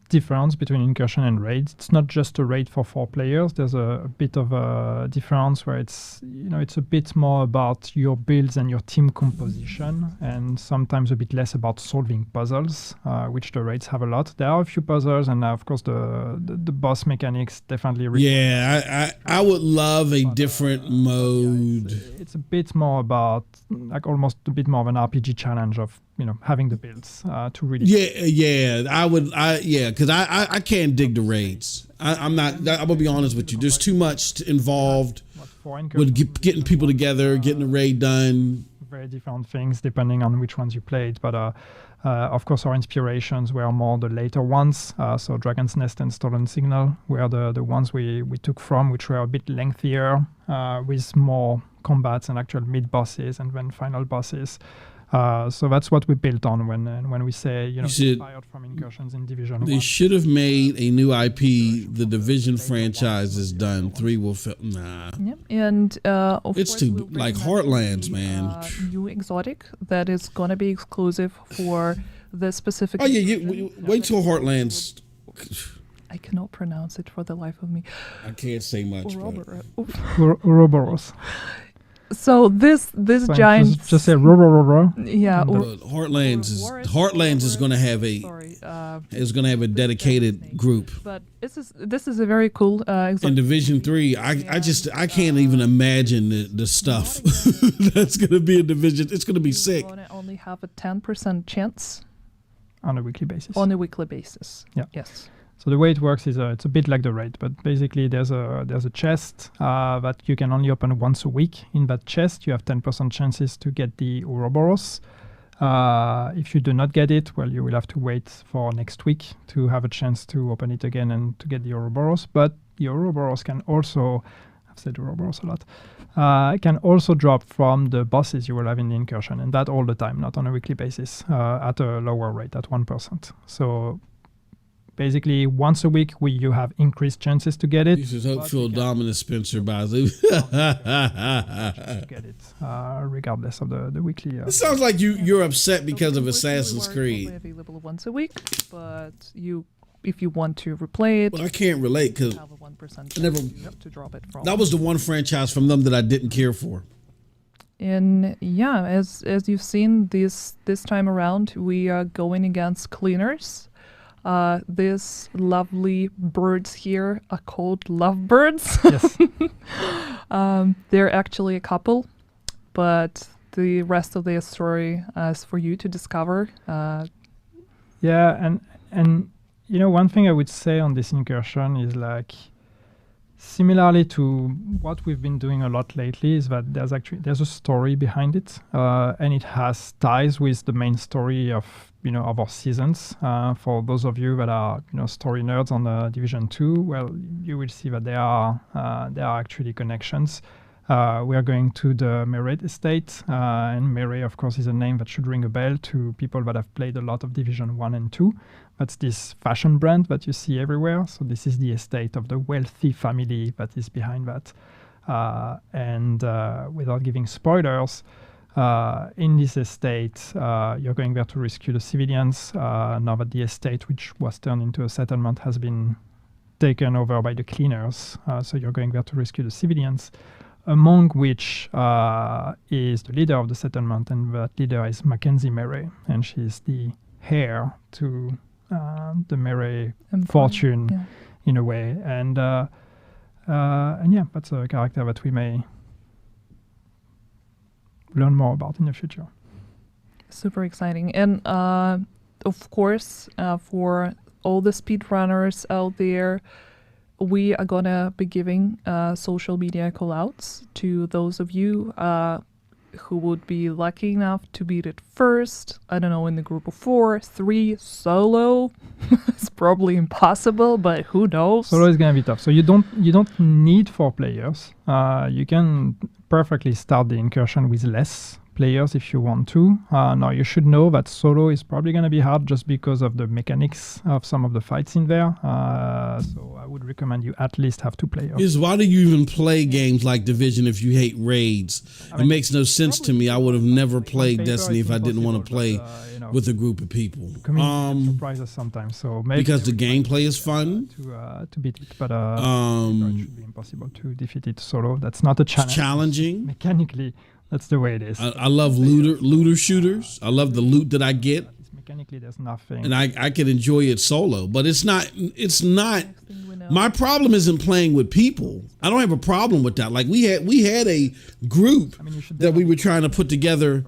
difference between incursion and raid. It's not just a raid for 4 players. There's a bit of a difference where it's a bit more about your builds and your team composition, and sometimes a bit less about solving puzzles, which the raids have a lot. There are a few puzzles, and of course the boss mechanics definitely. Yeah, I would love a different mode. It's a bit more about almost a bit more of an RPG challenge of having the builds to really. Yeah, because I can't dig the raids. I'm gonna be honest with you. There's too much involved with getting people together, getting the raid done. Very different things depending on which ones you played, but of course our inspirations were more the later ones. So Dragon's Nest and Stolen Signal were the ones we took from, which were a bit lengthier, with more combats and actual mid bosses and then final bosses. So that's what we built on when we say inspired from incursions in Division 1. They should have made a new IP. The Division franchise is done. 3 will nah. Yep. And of It's course too we'll bring like back Heartlands, the, man. New exotic that is gonna be exclusive for the specific. Oh yeah, division. wait till Heartlands. I cannot pronounce it for the life of me. I can't say much. But Ouroboros. So this So giant. just say Ouroboros. Yeah. But Heartlands is going to have a dedicated group. But this is a very cool In exotic. Division 3, I can't even imagine the stuff that's going to be in Division. It's going to be sick. Gonna only have a 10% chance On a weekly basis. on a weekly basis. Yeah. Yes. So the way it works is it's a bit like the raid, but basically there's a chest that you can only open once a week. In that chest, you have 10% chances to get the Ouroboros. If you do not get it, well, you will have to wait for next week to have a chance to open it again and to get the Ouroboros. But the Ouroboros can also I've said Ouroboros a lot. Can also drop from the bosses you will have in the incursion, and that all the time, not on a weekly basis, at a lower rate, at 1%. So basically, once a week, you have increased chances to get it. You should hope Phil Dominus Spencer buys it. To get it, regardless of the weekly. It sounds like you're upset because of So Assassin's we're Creed. only available once a week, but if you want to replay it, Well, I can't relate because have a 1% I never- chance to drop it from. that was the one franchise from them that I didn't care for. And yeah, as you've seen this time around, we are going against cleaners. These lovely birds here are called lovebirds. Yes. They're actually a couple, but the rest of their story is for you to discover. Yeah, and you know, one thing I would say on this incursion is like, similarly to what we've been doing a lot lately, is that there's a story behind it, and it has ties with the main story of our seasons. For those of you that are story nerds on Division 2, well, you will see that there are actually connections. We are going to the Meret estate, and Meret, of course, is a name that should ring a bell to people that have played a lot of Division 1 and 2. That's this fashion brand that you see everywhere. So this is the estate of the wealthy family that is behind that. And without giving spoilers, in this estate, you're going there to rescue the civilians. Now that the estate, which was turned into a settlement, has been taken over by the cleaners. So you're going there to rescue the civilians, among which is the leader of the settlement, and that leader is Mackenzie Meret, and she's the heir to the Meret fortune, yeah. in a way. And yeah, that's a character that we may learn more about in the future. Super exciting. And of course, for all the speedrunners out there, we are gonna be giving social media call-outs to those of you who would be lucky enough to beat it first. I don't know, in the group of 4, 3, solo. It's probably impossible, but who knows? Solo is gonna be tough. So you don't need 4 players. You can perfectly start the incursion with less players if you want to. Now you should know that solo is probably going to be hard just because of the mechanics of some of the fights in there. So I would recommend you at least have 2 players. Why do you even play games like Division if you hate raids? It makes no sense to me. I would have never played Destiny if I didn't want to play with a group of people. Community surprises sometimes, so maybe because the gameplay is fun to beat it, but it should be impossible to defeat it solo. That's not a challenge. It's challenging. Mechanically, that's the way it is. I love looter shooters. I love the loot that I get. Mechanically, there's nothing. And I can enjoy it solo, but it's not. My problem isn't playing with people. I don't have a problem with that. Like we had a group that we were trying to put together.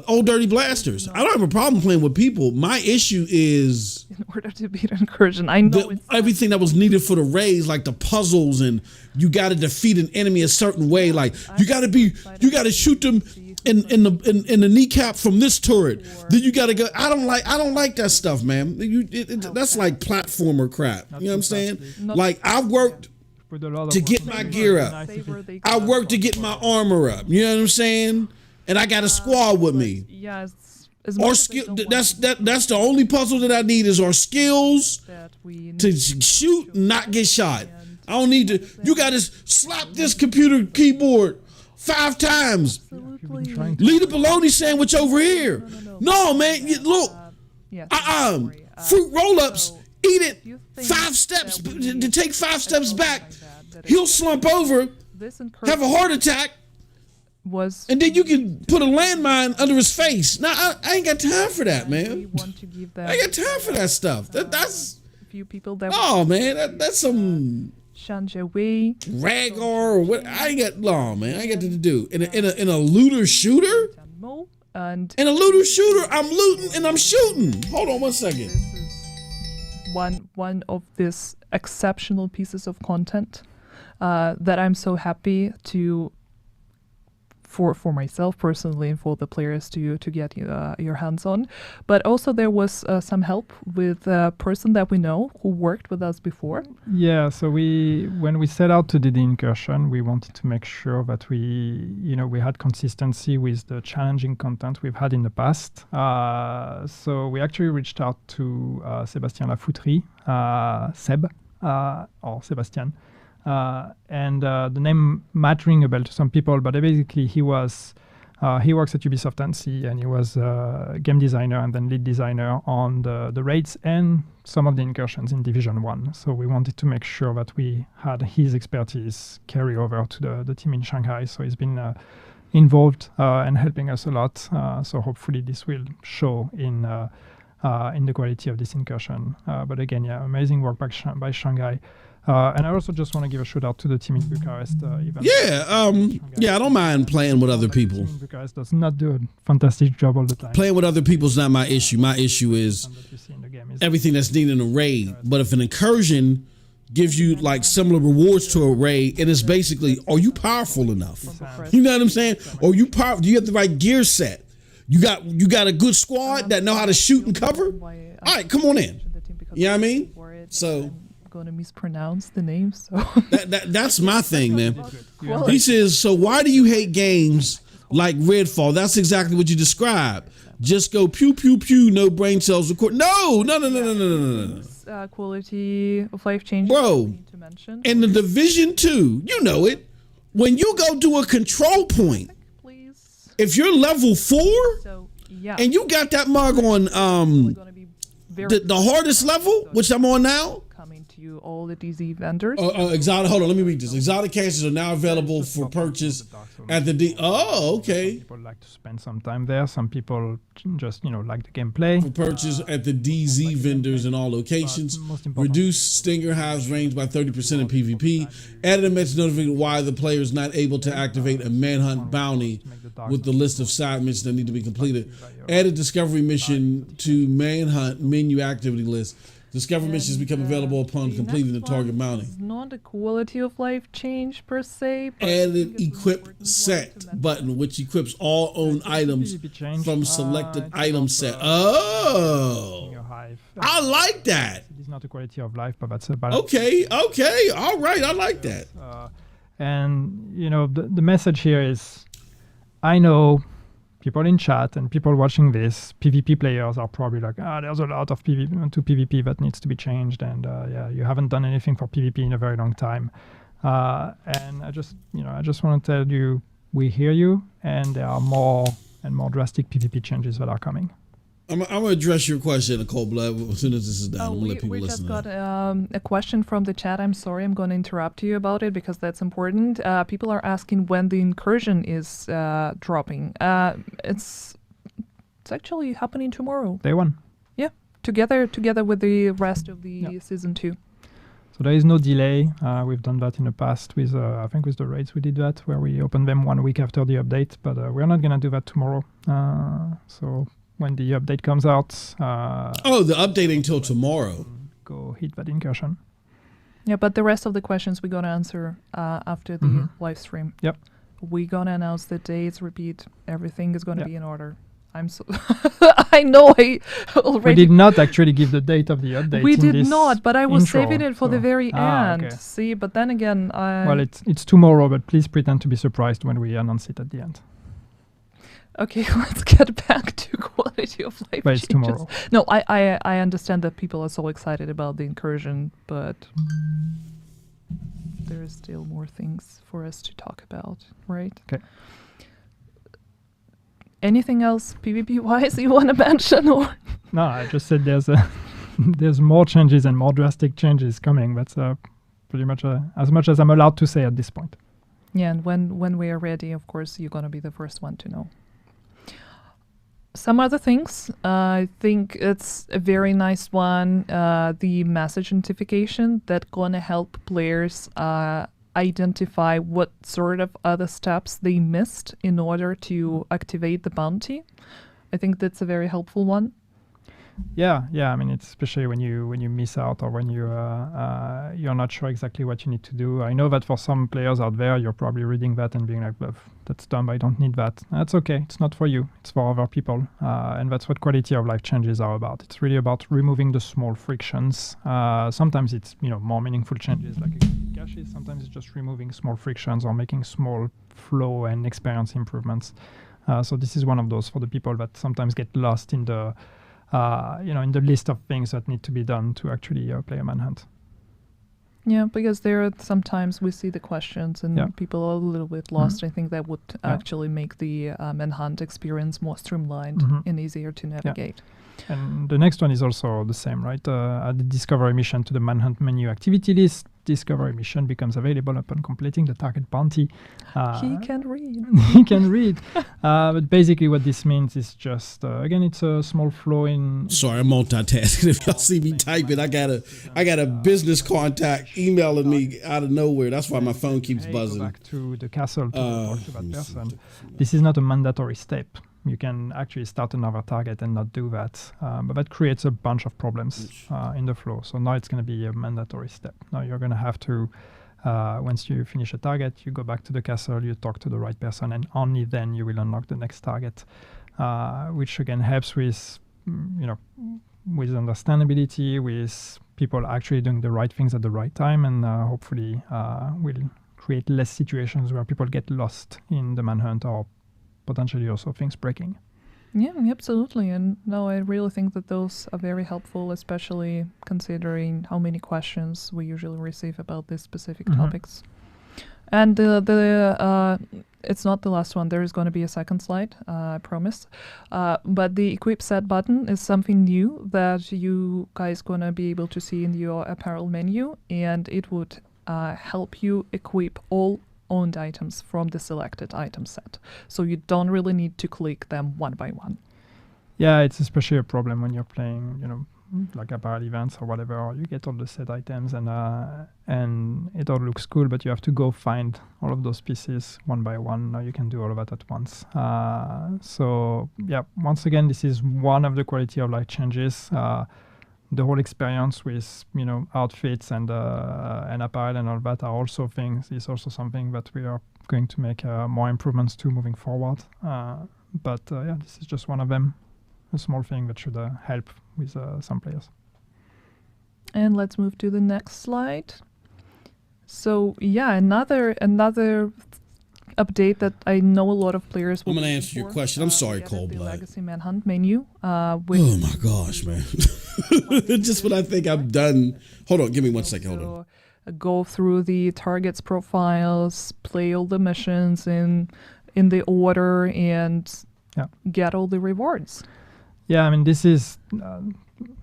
Old Dirty Blasters. I don't have a problem playing with people. My issue is in order to beat incursion. I know everything that was needed for the raids, like the puzzles, and you got to defeat an enemy a certain way. Like you got to shoot them in the kneecap from this turret. Then you got to go. I don't like that stuff, man. That's like platformer crap. You know what I'm saying? Like I've worked to get my gear up. I worked to get my armor up. You know what I'm saying? And I got a squad with me. Yeah, or skill. That's the only puzzle that I need is our skills to shoot and not get shot. I don't need to. You got to slap this computer keyboard 5 times. Leave the bologna sandwich over here. No, man. Look. Fruit roll-ups. Eat it 5 steps. To take 5 steps back, he'll slump over, have a heart attack. And then you can put a landmine under his face. Now I ain't got time for that, man. I ain't got time for that stuff. That's few people that. Oh man, that's some Rhaegar or what? I ain't got man. I ain't got to do in a looter shooter. And in a looter shooter, I'm looting and I'm shooting. Hold on 1 second. This is one of these exceptional pieces of content that I'm so happy to for myself personally and for the players to get your hands on. But also there was some help with a person that we know who worked with us before. Yeah, so when we set out to do the incursion, we wanted to make sure that we had consistency with the challenging content we've had in the past. So we actually reached out to Sébastien Lafouterie, Seb, or Sebastian. And the name might ring a bell to some people, but basically he works at Ubisoft NC, and he was game designer and then lead designer on the raids and some of the incursions in Division 1. So we wanted to make sure that we had his expertise carry over to the team in Shanghai. So he's been involved and helping us a lot. So hopefully this will show in the quality of this incursion. But again, yeah, amazing work by Shanghai. And I also just want to give a shout out to the team in Bucharest. I don't mind playing with other people. The team in Bucharest does not do a fantastic job all the time. Playing with other people is not my issue. My issue is everything that's needed in a raid. But if an incursion gives you like similar rewards to a raid, and it's basically, are you powerful enough? You know what I'm saying? Or do you have the right gear set? You got a good squad that know how to shoot and cover? All right, come on in. You know what I mean? So going to mispronounce the name, so that's my thing, man. He says, so why do you hate games like Redfall? That's exactly what you described. Just go pew pew pew, no brain cells record. No. Quality of life changes, bro. To mention. In the Division 2, you know it. When you go to a control point, please. If you're level 4, so, yeah. and you got that mug on the hardest level, which I'm on now. To you, all the DZ vendors. Exotic. Hold on, let me read this. Exotic caches are now available for purchase at the Oh, okay. Some people like to spend some time there. Some people just like the gameplay. For purchase at the DZ vendors in all locations. Reduce Stinger Hive's range by 30% in PvP. Added a message notifying why the player is not able to activate a manhunt bounty with the list of side missions that need to be completed. Added discovery mission to manhunt menu activity list. Discovery missions become available upon completing the target mounting. It's not a quality of life change per se. Added equip set button, which equips all owned items from selected item set. Oh, I like that. It's not a quality of life, but that's about okay. All right, I like that. And the message here is, I know people in chat and people watching this, PvP players are probably like, there's a lot of PvP that needs to be changed, and you haven't done anything for PvP in a very long time. And I just want to tell you, we hear you, and there are more and more drastic PvP changes that are coming. I'm going to address your question in cold blood as soon as this is done. I'm going to let people listen. We just got a question from the chat. I'm sorry, I'm going to interrupt you about it because that's important. People are asking when the incursion is dropping. It's actually happening tomorrow. Day 1. Yeah, together with the rest of the season 2. So there is no delay. We've done that in the past with, I think with the raids we did that, where we opened them 1 week after the update, but we're not going to do that tomorrow. So when the update comes out. The update until tomorrow. Go hit that incursion. Yeah, but the rest of the questions we're going to answer after the live stream. Yep. We're going to announce the dates, repeat, everything is going to be in order. I'm so I know I already. We did not actually give the date of the update. We did not, but I was saving it for the very end. Okay. See, but then again, well, it's tomorrow, but please pretend to be surprised when we announce it at the end. Okay, let's get back to quality of life but it's changes. Tomorrow. No, I understand that people are so excited about the incursion, but there is still more things for us to talk about, right? Okay. Anything else PvP-wise you want to mention? Or no, I just said there's more changes and more drastic changes coming. That's pretty much as much as I'm allowed to say at this point. Yeah, and when we are ready, of course, you're going to be the first one to know. Some other things, I think it's a very nice one, the message notification that going to help players identify what sort of other steps they missed in order to activate the bounty. I think that's a very helpful one. Yeah. I mean, it's especially when you miss out or when you're not sure exactly what you need to do. I know that for some players out there, you're probably reading that and being like, "That's dumb. I don't need that." That's okay. It's not for you. It's for other people, and that's what quality of life changes are about. It's really about removing the small frictions. Sometimes it's more meaningful changes like caches. Sometimes it's just removing small frictions or making small flow and experience improvements. So this is one of those for the people that sometimes get lost in the in the list of things that need to be done to actually play a manhunt. Yeah, because there are sometimes we see the questions and people are a little bit lost. I think that would actually make the manhunt experience more streamlined and easier to navigate. And the next one is also the same, right? Add the discovery mission to the manhunt menu activity list. Discovery mission becomes available upon completing the target bounty. He can read. He can read. But basically what this means is just, again, it's a small flow in... Sorry, I'm multitasking. If y'all see me typing, I got a business contact emailing me out of nowhere. That's why my phone keeps buzzing. Go back to the castle to talk to that person. This is not a mandatory step. You can actually start another target and not do that. But that creates a bunch of problems in the flow. So now it's going to be a mandatory step. Now you're going to have to, once you finish a target, you go back to the castle, you talk to the right person, and only then you will unlock the next target, which again helps with, with understandability, with people actually doing the right things at the right time, and hopefully will create less situations where people get lost in the manhunt or potentially also things breaking. Yeah, absolutely. And no, I really think that those are very helpful, especially considering how many questions we usually receive about these specific topics. And it's not the last one. There is going to be a second slide, I promise. But the equip set button is something new that you guys going to be able to see in your apparel menu, and it would help you equip all owned items from the selected item set. So you don't really need to click them one by one. Yeah, it's especially a problem when you're playing, like apparel events or whatever, or you get all the set items and it all looks cool, but you have to go find all of those pieces one by one. Now you can do all of that at once. So yeah, once again, this is one of the quality of life changes. The whole experience with outfits and apparel and all that are also things. Is also something that we are going to make more improvements to moving forward. But this is just one of them, a small thing that should help with some players. And let's move to the next slide. So yeah, another update that I know a lot of players will. I'm going to answer your question. I'm sorry, Cold Blood. Legacy Manhunt menu. Oh my gosh, man. Just when I think I'm done. Hold on, give me 1 second. Hold on. Go through the targets profiles, play all the missions in the order, and get all the rewards. Yeah, I mean, this is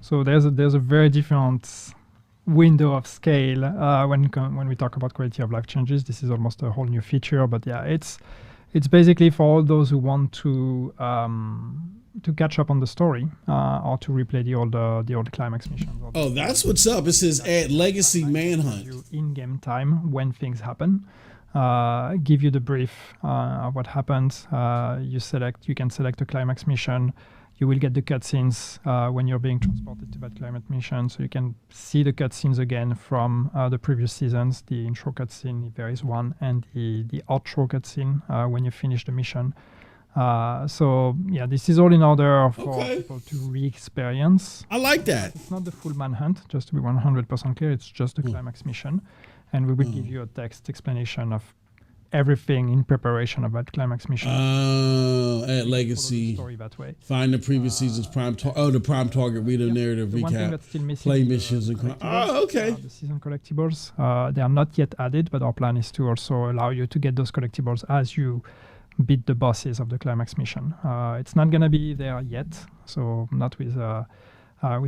so there's a very different window of scale when we talk about quality of life changes. This is almost a whole new feature, but yeah, it's basically for all those who want to catch up on the story or to replay the old climax missions. Oh, that's what's up. It says add legacy manhunt in-game time when things happen. Give you the brief of what happens. You can select a climax mission. You will get the cutscenes when you're being transported to that climate mission, so you can see the cutscenes again from the previous seasons, the intro cutscene, if there is one, and the outro cutscene when you finish the mission. So yeah, this is all in order for people to re-experience. I like that. It's not the full manhunt, just to be 100% clear. It's just the climax mission, and we will give you a text explanation of everything in preparation of that climax mission. At Legacy, story that way. Find the previous season's prime target, read a narrative recap, one thing that's still missing play missions, and the season collectibles. They are not yet added, but our plan is to also allow you to get those collectibles as you beat the bosses of the climax mission. It's not gonna be there yet, so not with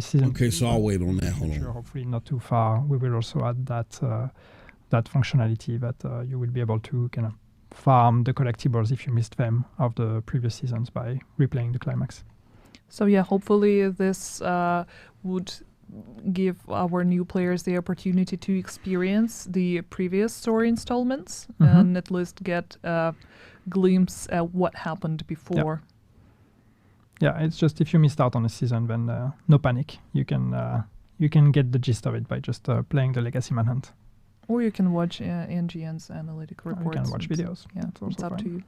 season. Okay, so I'll wait on that. Hold on. Hopefully not too far. We will also add that functionality that you will be able to kind of farm the collectibles if you missed them of the previous seasons by replaying the climax. So yeah, hopefully this would give our new players the opportunity to experience the previous story installments and at least get a glimpse at what happened before. Yeah, it's just if you missed out on a season, then no panic. You can get the gist of it by just playing the Legacy Manhunt. Or you can watch NGN's analytic Or reports. you can watch videos. Yeah, That's it's also up to fine. you.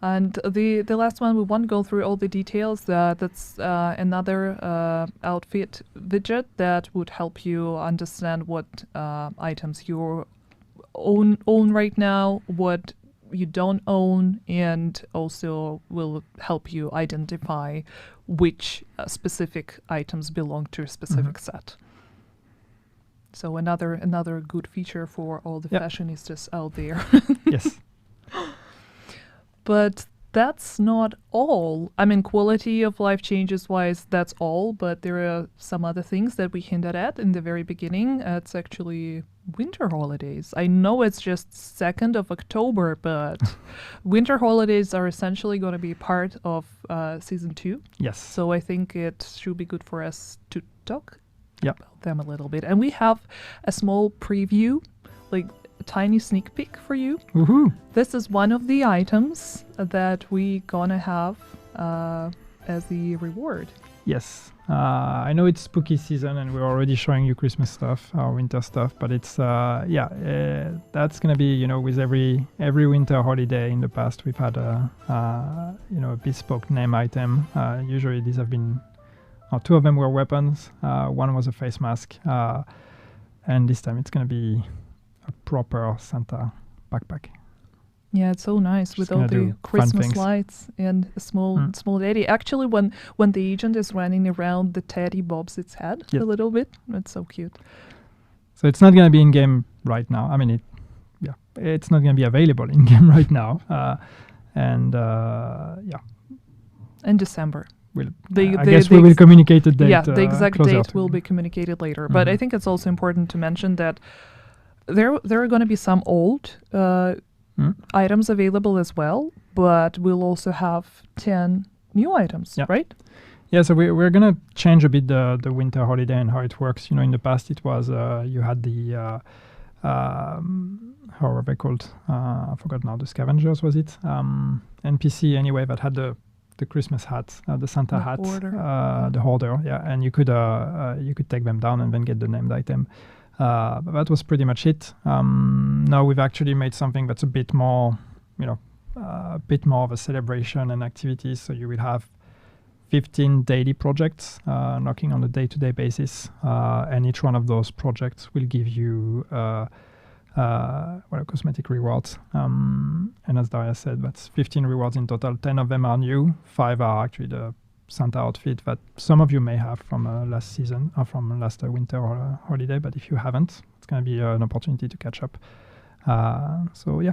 And the last one, we won't go through all the details. That's another outfit widget that would help you understand what items you own right now, what you don't own, and also will help you identify which specific items belong to a specific set. So another good feature for all the fashionistas out there. Yes. But that's not all. I mean, quality of life changes wise, that's all. But there are some other things that we hinted at in the very beginning. It's actually winter holidays. I know it's just 2nd of October, but winter holidays are essentially going to be part of season 2. Yes. So I think it should be good for us to talk Yep. about them a little bit. And we have a small preview, like a tiny sneak peek for you. Woohoo! This is one of the items that we gonna have as the reward. Yes. I know it's spooky season and we're already showing you Christmas stuff, our winter stuff, but it's that's gonna be, with every winter holiday in the past we've had a bespoke name item. Usually these have been 2 of them were weapons, one was a face mask, and this time it's gonna be a proper Santa backpack. Yeah, it's so nice with Just all gonna the do fun Christmas things. lights and a small teddy. Actually, when the agent is running around, the teddy bobs its head Yep. a little bit. It's so cute. So it's not gonna be in game right now. I mean, it's not gonna be available in game right now, In December. I guess we will communicate the date. Yeah, the exact closer date to- will be communicated later. But I Mhm. think it's also important to mention that there are going to be some old items available as well, but we'll also have 10 new items, Yeah. right? Yeah, so we're gonna change a bit the winter holiday and how it works. In the past it was you had the how are they called? I forgot now. The scavengers, was it? NPC anyway that had the Christmas hat, the Santa The hat, hoarder. the hoarder. Yeah, and you could take them down and then get the named item. But that was pretty much it. Now we've actually made something that's a bit more, a bit more of a celebration and activities. So you will have 15 daily projects knocking on a day-to-day basis, and each one of those projects will give you cosmetic rewards. And as Daria said, that's 15 rewards in total. 10 of them are new. 5 are actually the Santa outfit that some of you may have from last season or from last winter holiday, but if you haven't, it's going to be an opportunity to catch up. So yeah.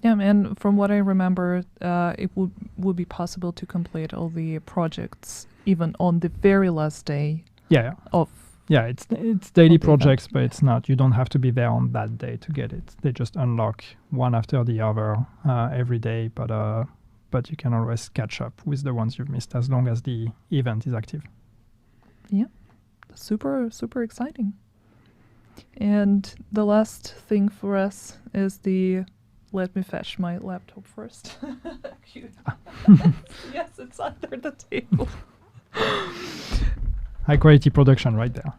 Yeah, and from what I remember, it would be possible to complete all the projects even on the very last day Yeah. of. Yeah, it's daily of the projects, event. but it's not. You don't have to be there on that day to get it. They just unlock one after the other every day, but you can always catch up with the ones you've missed as long as the event is active. Yeah, super, super exciting. And the last thing for us is let me fetch my laptop first. Cute. Yes, it's under the table. High quality production right there.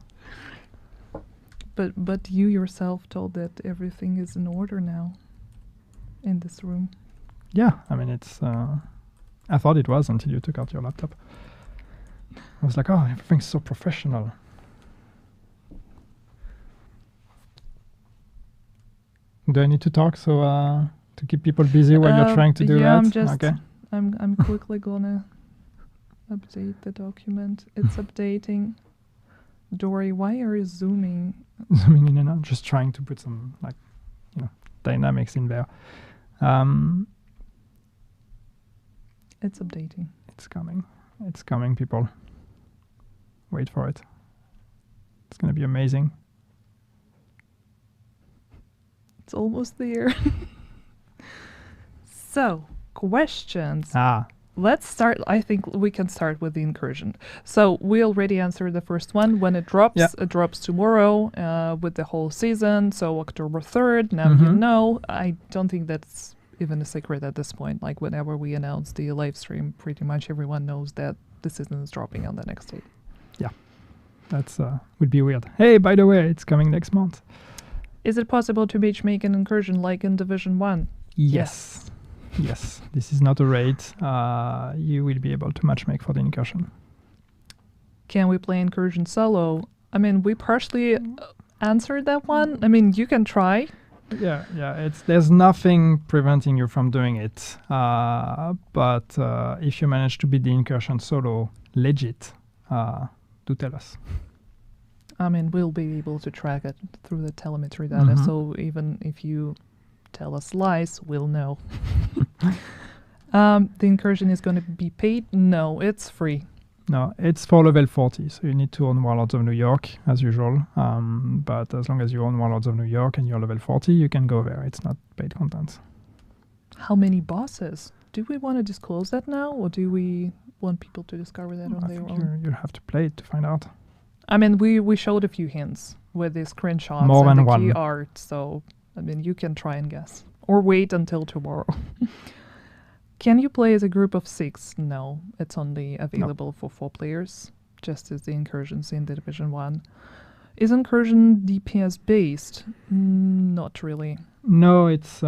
But you yourself told that everything is in order now in this room. Yeah, I mean, it's. I thought it was until you took out your laptop. I was like, oh, everything's so professional. Do I need to talk to keep people busy while you're trying to do that? I'm quickly gonna update the document. It's updating. Dory, why are you zooming? Zooming in and out, just trying to put some dynamics in there. It's updating. It's coming. It's coming, people. Wait for it. It's gonna be amazing. It's almost there. So, questions. Let's start. I think we can start with the incursion. So we already answered the first one. When it drops, it drops tomorrow with the whole season. So October 3rd. Now you know. I don't think that's even a secret at this point. Like whenever we announce the live stream, pretty much everyone knows that the season is dropping on the next day. Yeah, that's would be weird. Hey, by the way, it's coming next month. Is it possible to make an incursion like in Division 1? Yes. Yes, this is not a raid. You will be able to matchmake for the incursion. Can we play incursion solo? I mean, we partially answered that one. I mean, you can try. Yeah. There's nothing preventing you from doing it. But if you manage to beat the incursion solo legit, do tell us. I mean, we'll be able to track it through the telemetry data. So even if you tell us lies, we'll know. The incursion is going to be paid? No, it's free. No, it's for level 40, so you need to own Warlords of New York, as usual. But as long as you own Warlords of New York and you're level 40, you can go there. It's not paid content. How many bosses? Do we want to disclose that now, or do we want people to discover that on their own? You have to play it to find out. I mean, we showed a few hints with the screenshots More and than the key one. art, so, I mean, you can try and guess. Or wait until tomorrow. Can you play as a group of 6? No, it's only available for 4 players, just as the incursions in the Division 1. Is incursion DPS based? Not really. No, it's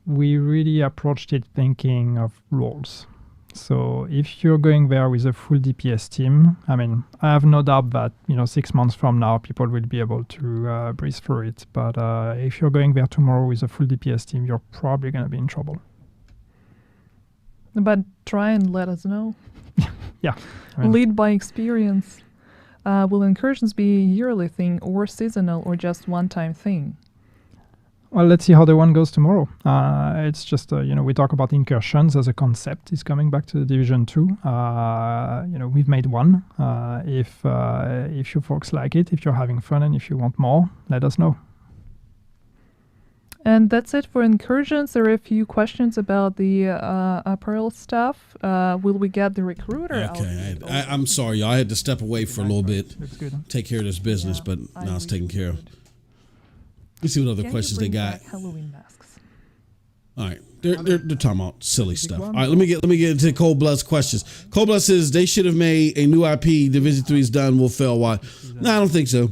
we really approached it thinking of roles. So if you're going there with a full DPS team, I mean, I have no doubt that 6 months from now people will be able to breeze through it. But if you're going there tomorrow with a full DPS team, you're probably going to be in trouble. But try and let us know. Yeah. I mean, Lead by experience. Will incursions be a yearly thing or seasonal or just one-time thing? well, let's see how the one goes tomorrow. It's just, we talk about incursions as a concept. It's coming back to the Division 2. We've made one. If you folks like it, if you're having fun and if you want more, let us know. And that's it for incursions. There are a few questions about the apparel stuff. Will we get the recruiter? Okay, I'm sorry, y'all. I had to step away for a little bit, Looks good. take care of this business, but now it's taken care of. Let's see what other Can questions you they bring got. back Halloween masks? All right, they're talking about silly stuff. All right, let me get into Cold Blood's questions. Cold Blood says they should have made a new IP. Division 3 is done. Will fail. Why? No, I don't think so.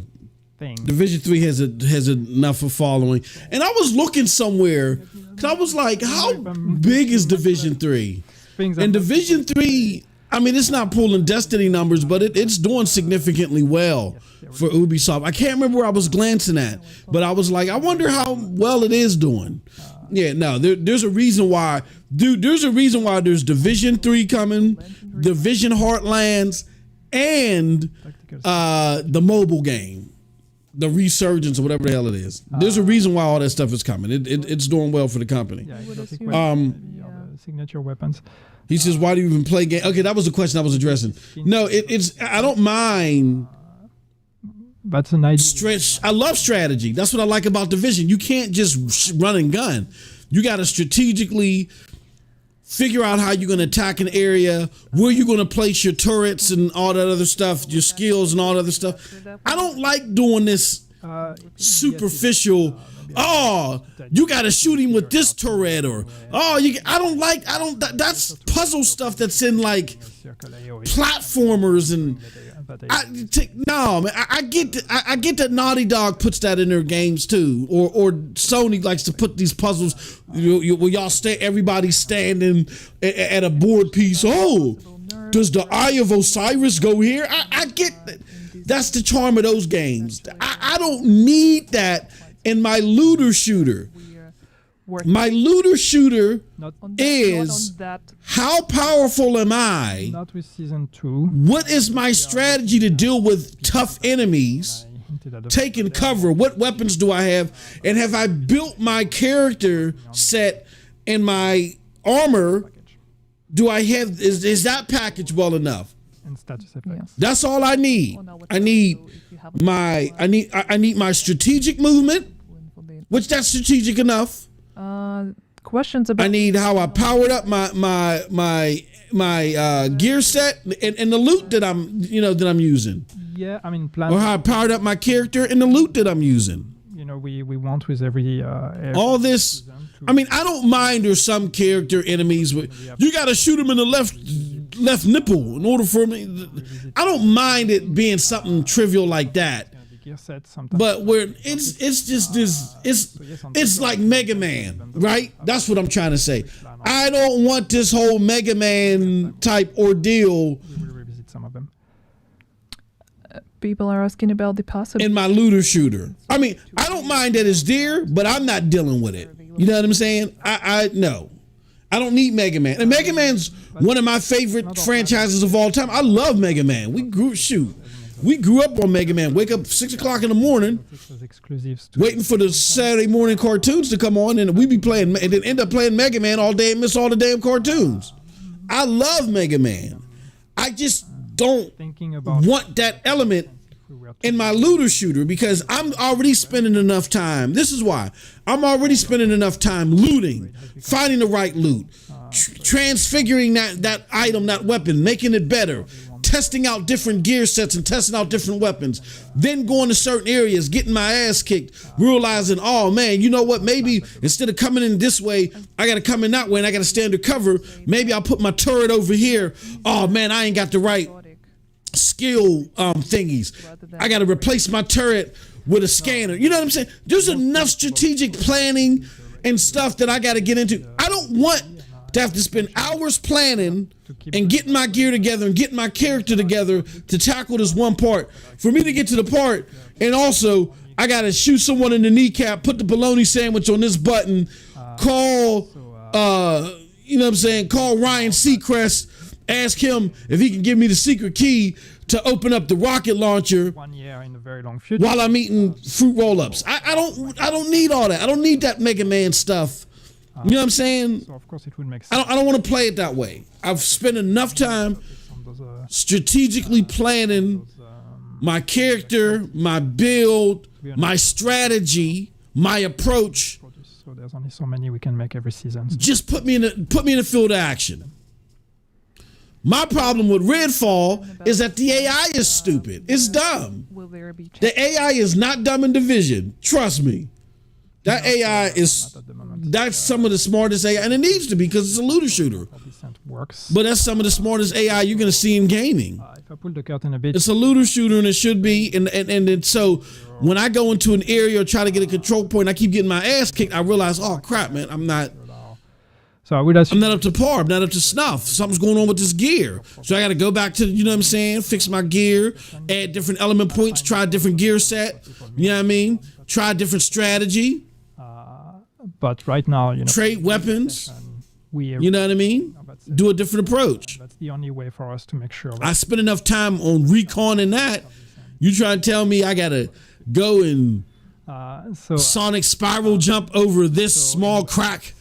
Division 3 has enough of following. And I was looking somewhere because I was like, how big is Division 3? And Division 3, I mean, it's not pulling Destiny numbers, but it's doing significantly well for Ubisoft. I can't remember where I was glancing at, but I was like, I wonder how well it is doing. Yeah, no, there's a reason why. Dude, there's a reason why there's Division 3 coming, Division Heartlands, and the mobile game. The resurgence or whatever the hell it is. There's a reason why all that stuff is coming. It's doing well for the company. Signature weapons. He says, why do you even play game? Okay, that was the question I was addressing. No, it's I don't mind. That's a nice I love strategy. That's what I like about Division. You can't just run and gun. You got to strategically figure out how you're going to attack an area, where you're going to place your turrets and all that other stuff, your skills and all that other stuff. I don't like doing this superficial, you got to shoot him with this turret, or, that's puzzle stuff that's in like platformers and, I get that Naughty Dog puts that in their games too, or Sony likes to put these puzzles where everybody's standing at a board piece. Oh, does the Eye of Osiris go here? I get that. That's the charm of those games. I don't need that in my looter shooter. My looter shooter is how powerful am I? Not with Season 2. What is my strategy to deal with tough enemies? Taking cover. What weapons do I have? And have I built my character set and my armor? Do I have is that package well enough? And status effects. That's all I need. I need my strategic movement, which that's strategic enough. Questions about. I need how I powered up my gear set and the loot that I'm using. Yeah, I mean, Or how I powered up my character and the loot that I'm using. we want with every All this, season I mean, I don't mind there's some character enemies with you got to shoot him in the left nipple in order for me. I don't mind it being something trivial like that. gear set sometimes. But where it's just this, it's like Mega Man, right? That's what I'm trying to say. I don't want this whole Mega Man type ordeal. We will revisit some of them. People are asking about the possibility In my looter shooter. I mean, I don't mind that it's there, but I'm not dealing with it. You know what I'm saying? I no. I don't need Mega Man. And Mega Man's one of my favorite franchises of all time. I love Mega Man. We grew up on Mega Man. Wake up 6 o'clock in the morning, waiting for the Saturday morning cartoons to come on, and we be playing, and then end up playing Mega Man all day and miss all the damn cartoons. I love Mega Man. I just don't want that element in my looter shooter because I'm already spending enough time. This is why I'm already spending enough time looting, finding the right loot, transfiguring that item, that weapon, making it better, testing out different gear sets and testing out different weapons, then going to certain areas, getting my ass kicked, realizing, oh man, you know what? Maybe instead of coming in this way, I got to come in that way and I got to stand under cover. Maybe I'll put my turret over here. Oh man, I ain't got the right skill thingies. I got to replace my turret with a scanner. You know what I'm saying? There's enough strategic planning and stuff that I got to get into. I don't want to have to spend hours planning and getting my gear together and getting my character together to tackle this one part. For me to get to the part, and also I got to shoot someone in the kneecap, put the bologna sandwich on this button, call, you know what I'm saying? Call Ryan Seacrest. Ask him if he can give me the secret key to open up the rocket launcher 1 year in the very long future. while I'm eating fruit roll-ups. I don't need all that. I don't need that Mega Man stuff. You know what I'm saying? So of course it would make sense. I don't want to play it that way. I've spent enough time strategically planning my character, my build, my strategy, my approach. So there's only so many we can make every season. Just put me in the field of action. My problem with Redfall is that the AI is stupid. It's dumb. will there be The AI is not dumb in Division. Trust me. That AI that's some of the smartest AI, and it needs to be because it's a looter shooter. Works. But that's some of the smartest AI you're going to see in gaming. If I pull the curtain a bit, It's a looter shooter, and it should be. And so when I go into an area or try to get a control point, I keep getting my ass kicked. I realize, oh crap, man, I'm not up to par. I'm not up to snuff. Something's going on with this gear. So I got to go back to, you know what I'm saying, fix my gear, add different element points, try a different gear set. You know what I mean? Try a different strategy. but right now, Trade weapons. You know what I mean? That's Do a different approach. That's the only way for us to make sure. I spent enough time on recon and that. You try to tell me I got to go and sonic spiral jump over this small crack,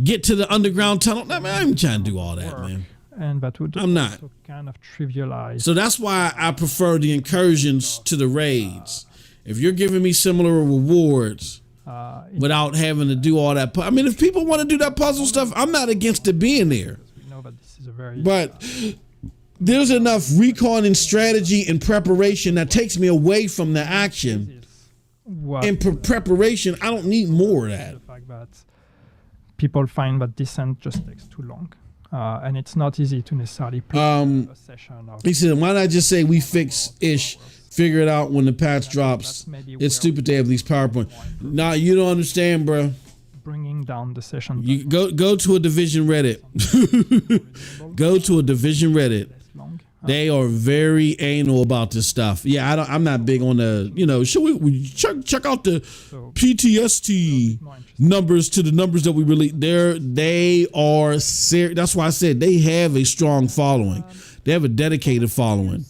get to the underground tunnel. I mean, I'm trying to do all that, man. And that would I'm not. also kind of trivialize. So that's why I prefer the incursions to the raids. If you're giving me similar rewards without having to do all that, I mean, if people want to do that puzzle stuff, I'm not against it being there. We know that this is a very But there's enough recon and strategy and preparation that takes me away from the action. In preparation, I don't need more of that. The fact that people find that descent just takes too long. And it's not easy to necessarily play a session. He said, why not just say we fix-ish, figure it out when the patch drops. It's stupid to have these PowerPoint. Nah, you don't understand, bro. Bringing down the session. You go to a Division Reddit. Go to a Division Reddit. They are very anal about this stuff. Yeah, I'm not big on the, should we check out the PTSD numbers to the numbers that we release. They are serious. That's why I said they have a strong following. They have a dedicated following.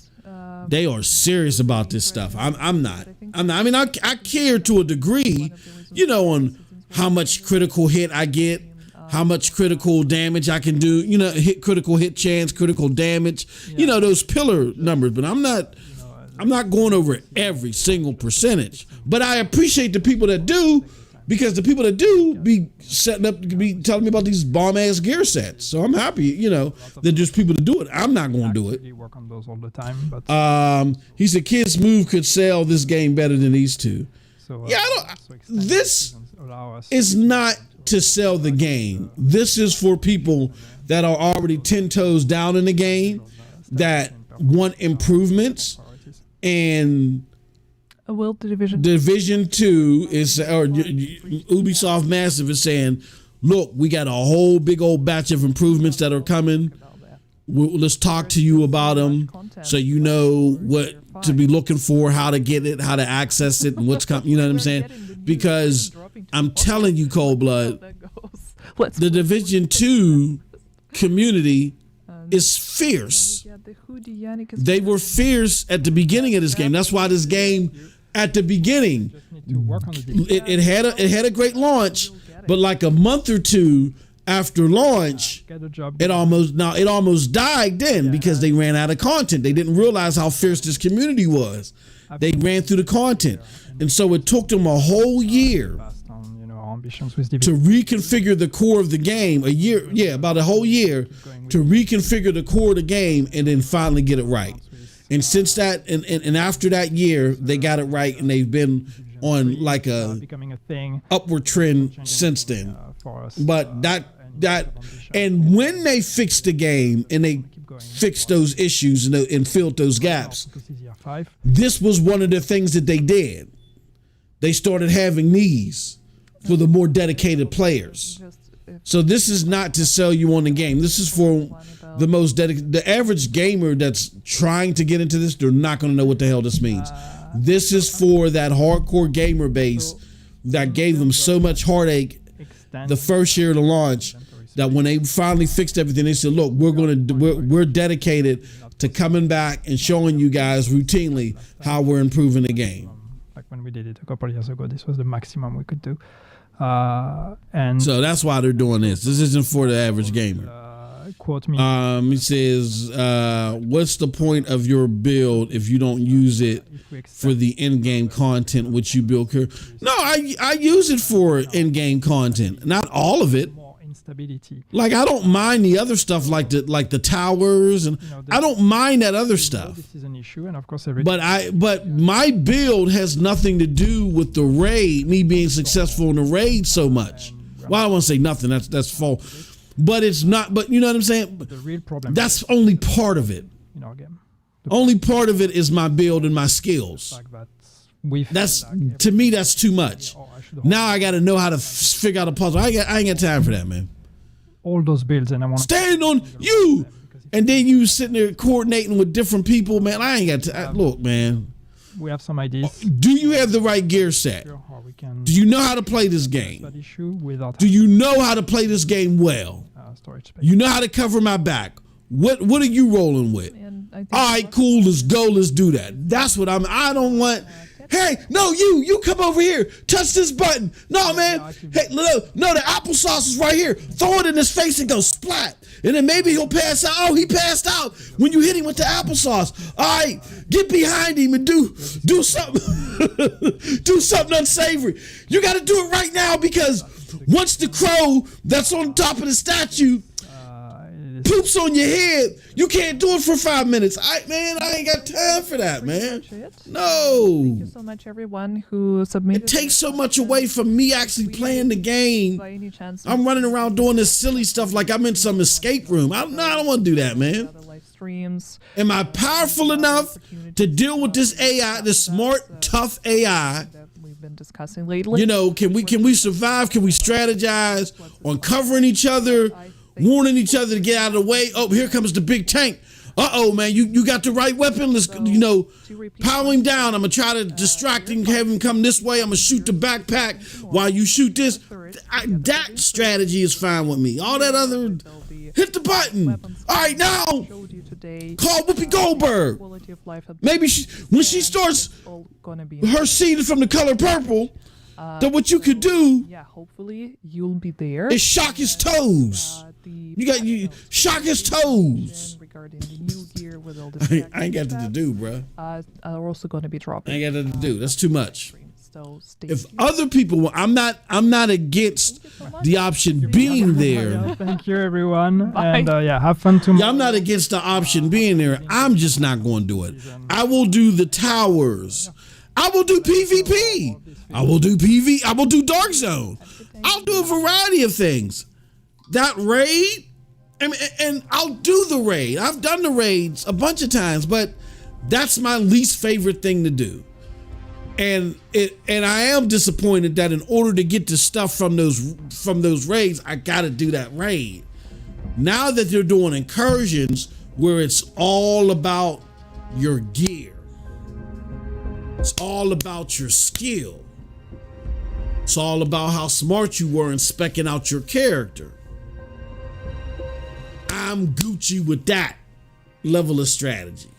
They are serious about this stuff. I'm not. I mean, I care to a degree, on how much critical hit I get, how much critical damage I can do, critical hit chance, critical damage, those pillar numbers. But I'm not going over every single percentage. But I appreciate the people that do, because the people that do be setting up, be telling me about these bomb ass gear sets. So I'm happy, that there's people to do it. I'm not going to do it. We work on those all the time. But he said, Kids Move could sell this game better than these two. So Yeah, I don't- so extended this seasons allow us is not to sell the game. This is for people that are already 10 toes down in the game that want improvements. priorities. And Will the Division Division 2 is, or Ubisoft Massive is saying, look, we got a whole big old batch of improvements that are coming. about that? Let's talk to you about them so you know what to be looking for, how to get it, how to access it, and what's coming. You know what I'm saying? Because I'm telling you, Cold Blood, That goes. Let's the Division 2 community is fierce. Yeah, the hoodie Yannick is They were fierce at the beginning of this game. That's why this game, at the beginning, Just need to work on the details. it had a great launch, but like a month or two after launch, Get a job. it almost died then because they ran out of content. They didn't realize how fierce this community was. They ran through the content, and so it took them a whole year Based on, our ambitions with to Division. reconfigure the core of the game. About a whole year to reconfigure the core of the game, and then finally get it right. And since that, and after that year, they got it right, and they've been on like a Becoming a thing upward trend since then. for us. But and when they fixed the game and they fixed those issues and filled those gaps, Because it's 5. this was one of the things that they did. They started having these for the more dedicated players. just if So this is not to sell you on the game. This is for the most dedicated. The average gamer that's trying to get into this, they're not going to know what the hell this means. This is for that hardcore gamer base that gave them so much heartache Extend the first year of the launch, that when they finally fixed everything, they said, look, we're dedicated to coming back and showing you guys routinely how we're improving the game. like when we did it a couple of years ago, this was the maximum we could do. And So that's why they're doing this. This isn't for the average gamer. quote me. He says, what's the point of your build if you don't use it if we for the in-game content which you build? No, I use it for in-game content. Not all of it. more instability. Like, I don't mind the other stuff like the towers, and I don't mind that other stuff. This is an issue, and of course, every But my build has nothing to do with the raid, me being successful in the raid so much. Well, I don't want to say nothing. That's false. But it's not. But you know what I'm saying. the real problem That's only part of it. in our game. Only part of it is my build and my skills. The fact that we That's, to me, that's too much. Now I got to know how to figure out a puzzle. I ain't got time for that, man. all those builds, and I want to Stand on you, and then you sitting there coordinating with different people, man. I ain't got to. Look, man. we have some ideas. Do you have the right gear set? How we can Do you know how to play this game? that issue without Do you know how to play this game well? storage space. You know how to cover my back. What are you rolling with? and I think All right, cool. Let's go. Let's do that. That's what I don't want. Hey, no, you come over here. Touch this button. No, man. Hey, no, the applesauce is right here. Throw it in his face and go splat. And then maybe he'll pass out. Oh, he passed out when you hit him with the applesauce. All right, get behind him and do something. Do something unsavory. You got to do it right now, because once the crow that's on top of the statue poops on your head, you can't do it for 5 minutes. I ain't got time for that, man. No. Thank you so much, everyone who submitted. It takes so much away from me actually playing the game. By any chance, I'm running around doing this silly stuff like I'm in some escape room. I don't want to do that, man. other live streams. Am I powerful enough to deal with this AI, this smart, tough AI? That we've been discussing lately. You know, can we survive? Can we strategize on covering each other, warning each other to get out of the way? Oh, here comes the big tank. Uh-oh, man, you got the right weapon. Let's, power him down. I'm going to try to distract him, have him come this way. I'm going to shoot the backpack while you shoot this. That strategy is fine with me. All that other, hit the button. All right, now, call Whoopi Goldberg. Maybe when she starts her scene from The Color Purple, then what you could do hopefully you'll be there. is shock his toes. You shock his toes. Regarding the new gear with all the I ain't got that to do, bro. are also going to be dropping. I ain't got that to do. That's too much. So stay If tuned. other people, I'm not against the option being there. Thank you, everyone, and have fun tomorrow. Yeah, I'm not against the option being there. I'm just not going to do it. I will do the towers. I will do PvP. I will do PV. I will do Dark Zone. I'll do a variety of things. That raid, and I'll do the raid. I've done the raids a bunch of times, but that's my least favorite thing to do. And I am disappointed that in order to get the stuff from those raids, I gotta do that raid. Now that they're doing incursions where it's all about your gear, it's all about your skill, it's all about how smart you were in speccing out your character. I'm Gucci with that level of strategy.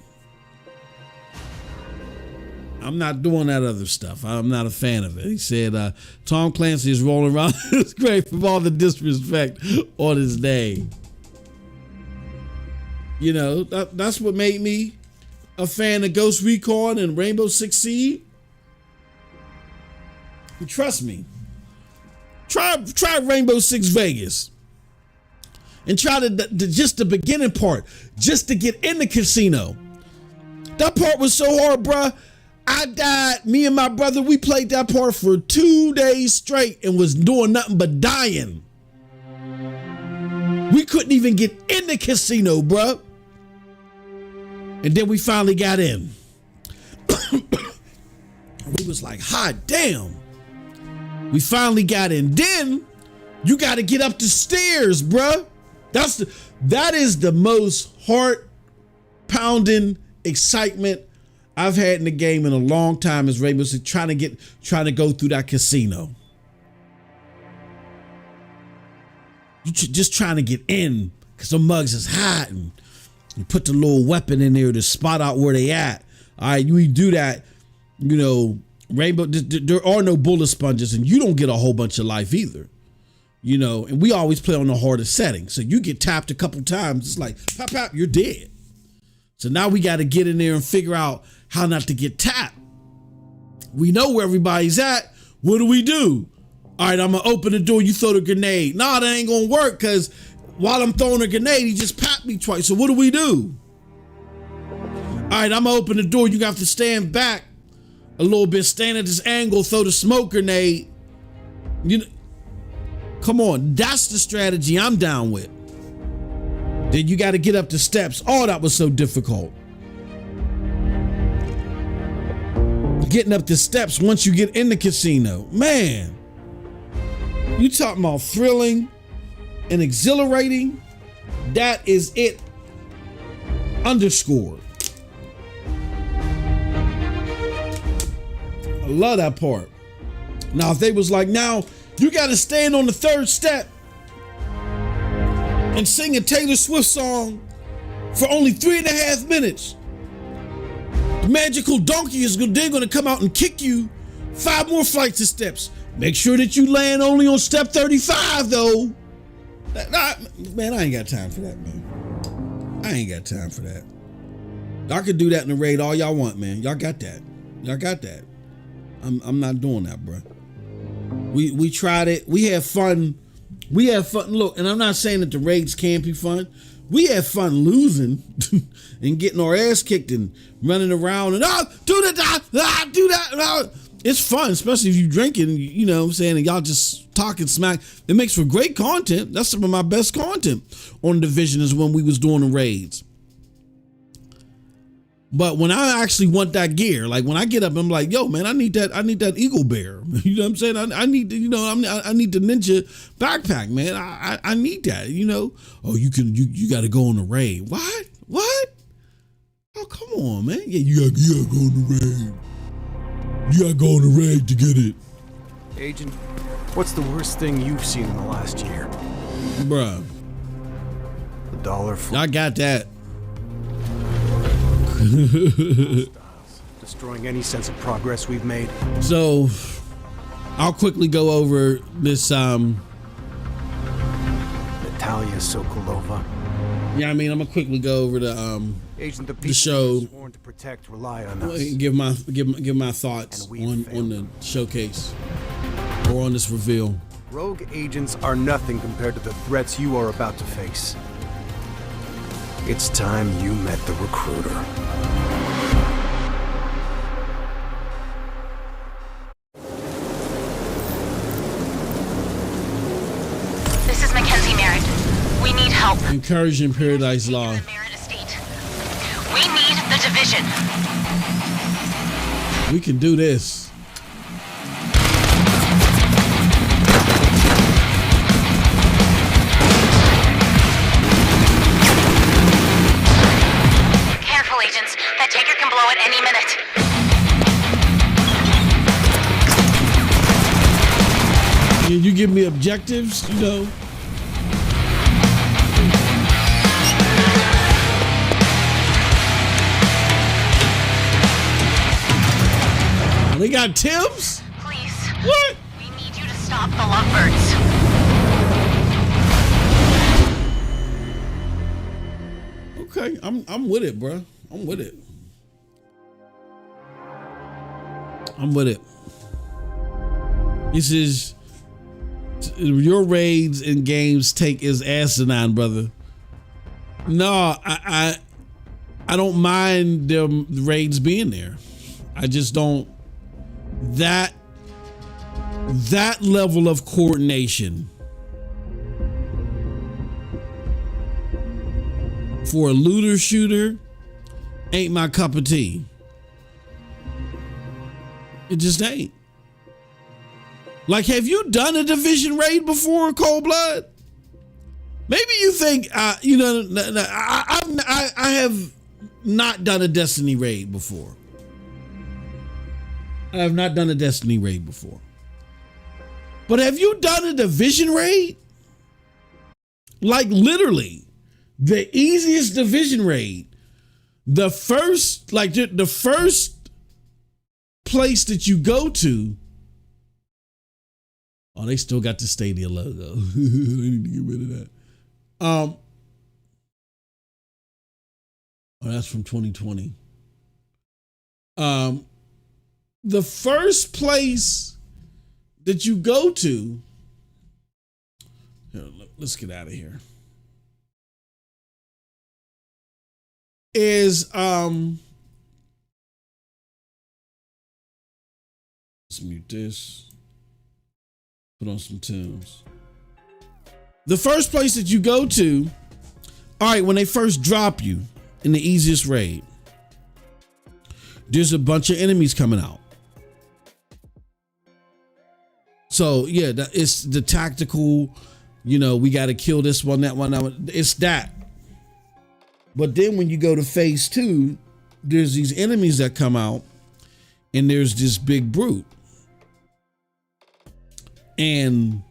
I'm not doing that other stuff. I'm not a fan of it. He said, Tom Clancy is rolling around his grave from all the disrespect on his name. You know, that's what made me a fan of Ghost Recon and Rainbow Six Siege. And trust me, try Rainbow Six Vegas. And try just the beginning part, just to get in the casino. That part was so hard, bruh. I died. Me and my brother, we played that part for 2 days straight and was doing nothing but dying. We couldn't even get in the casino, bruh. And then we finally got in. We was like, hot damn. We finally got in. Then you got to get up the stairs, bruh. That is the most heart pounding excitement I've had in the game in a long time, is Rainbow Six trying to go through that casino. You just trying to get in because the mugs is hiding. You put the little weapon in there to spot out where they at. All right, you do that, you know, Rainbow, there are no bullet sponges and you don't get a whole bunch of life either. You know, and we always play on the hardest setting. So you get tapped a couple times, it's like, pop, pop, you're dead. So now we got to get in there and figure out how not to get tapped. We know where everybody's at. What do? All right, I'm going to open the door. You throw the grenade. Nah, that ain't going to work because while I'm throwing a grenade, he just popped me twice. So what do? All right, I'm going to open the door. You have to stand back a little bit, stand at this angle, throw the smoke grenade. You know, come on, that's the strategy I'm down with. Then you got to get up the steps. Oh, that was so difficult. Getting up the steps once you get in the casino. Man, you talking about thrilling and exhilarating? That is it. Underscored. I love that part. Now, if they was like, now you got to stand on the third step and sing a Taylor Swift song for only 3.5 minutes. The magical donkey is going to come out and kick you 5 more flights of steps. Make sure that you land only on step 35, though. Man, I ain't got time for that, man. I ain't got time for that. Y'all can do that in the raid all y'all want, man. Y'all got that. Y'all got that. I'm not doing that, bro. We tried it. We had fun. We had fun. Look, and I'm not saying that the raids can't be fun. We had fun losing and getting our ass kicked and running around and do that. It's fun, especially if you drinking, you know what I'm saying, and y'all just talking smack. It makes for great content. That's some of my best content on Division is when we was doing the raids. But when I actually want that gear, like when I get up, I'm like, yo, man, I need that Eagle Bear. You know what I'm saying? I need to, you know, I need the Ninja backpack, man. I need that, you know. Oh, you got to go on the raid. What? Oh, come on, man. Yeah, you got to go on the raid. You got to go on the raid to get it. Agent, what's the worst thing you've seen in the last year? Bruh. The dollar for I got that. destroying any sense of progress we've made. So I'll quickly go over this Natalia Sokolova. yeah, I mean, I'm gonna quickly go over the Agent, the show. people sworn to protect rely on us. Give my thoughts on the showcase or on this reveal. Rogue agents are nothing compared to the threats you are about to face. It's time you met the recruiter. help. Incursion Paradise Law. The Merritt estate. We need the division. We can do this. Careful, agents. That tanker can blow at any minute. You give me objectives, you know. They got Tims? Please. What? We need you to stop the lovebirds. Okay, I'm with it, bro. I'm with it. I'm with it. This is your raids in games take is asinine, brother. No, I don't mind them raids being there. I just don't. That level of coordination for a looter shooter ain't my cup of tea. It just ain't. Like, have you done a division raid before, Cold Blood? Maybe you think, I have not done a Destiny raid before. I have not done a Destiny raid before. But have you done a division raid? Like, literally, the easiest division raid. The first place that you go to. Oh, they still got the Stadia logo. They need to get rid of that. Oh, that's from 2020. The first place that you go to, here, let's get out of here, is let's mute this, put on some tunes. The first place that you go to, all right, when they first drop you in the easiest raid, there's a bunch of enemies coming out. So yeah, it's the tactical, we got to kill this one, that one. It's that. But then when you go to phase 2, there's these enemies that come out and there's this big brute. And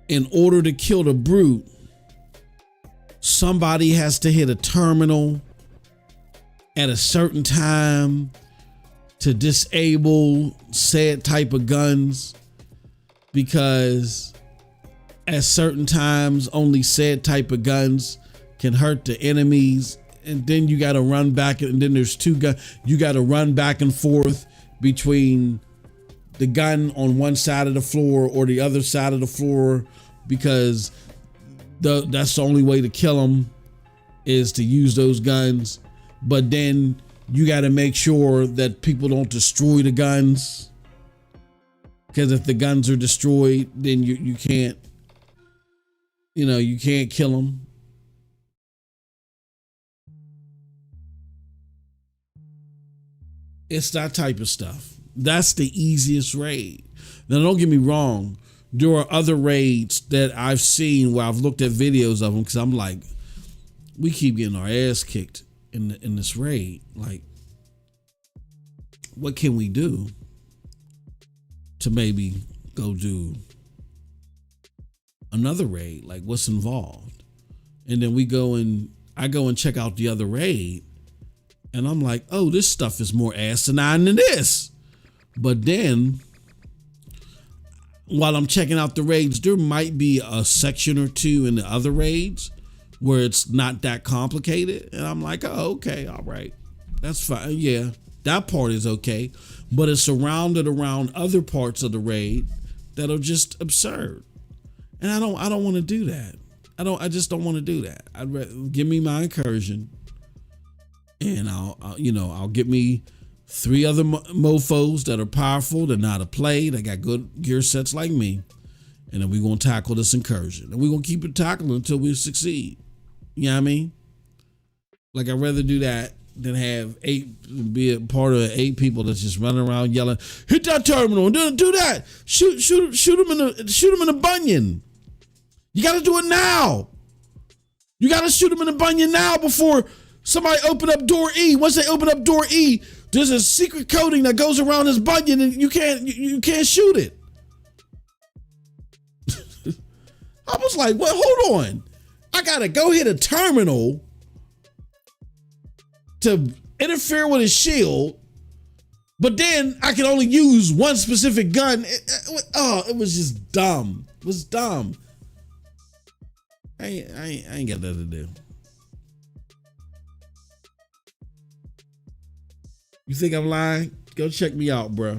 in order to kill the brute, somebody has to hit a terminal at a certain time to disable said type of guns, because at certain times only said type of guns can hurt the enemies. And then you got to run back, and then there's two guns. You got to run back and forth between the gun on one side of the floor or the other side of the floor, because that's the only way to kill them is to use those guns. But then you got to make sure that people don't destroy the guns, because if the guns are destroyed, then you can't, you can't kill them. It's that type of stuff. That's the easiest raid. Now, don't get me wrong. There are other raids that I've seen where I've looked at videos of them, because I'm like, we keep getting our ass kicked in this raid. Like, what can we do to maybe go do another raid? Like, what's involved? And then I go and check out the other raid, and I'm like, oh, this stuff is more asinine than this. But then while I'm checking out the raids, there might be a section or two in the other raids where it's not that complicated. And I'm like, oh, okay, all right. That's fine. Yeah, that part is okay. But it's surrounded around other parts of the raid that are just absurd. And I don't want to do that. I just don't want to do that. I'd rather give me my incursion, and I'll get me 3 other mofos that are powerful, that know how to play, that got good gear sets like me, And then we're going to tackle this incursion. And we're going to keep it tackling until we succeed. You know what I mean? Like, I'd rather do that than have be a part of 8 people that's just running around yelling, hit that terminal, do that. Shoot him in the bunion. You got to do it now. You got to shoot him in the bunion now before somebody open up door E. Once they open up door E, there's a secret coating that goes around his bunion and you can't shoot it. I was like, well, hold on. I got to go hit a terminal to interfere with his shield, but then I can only use one specific gun. It was just dumb. It was dumb. I ain't got nothing to do. You think I'm lying? Go check me out, bro.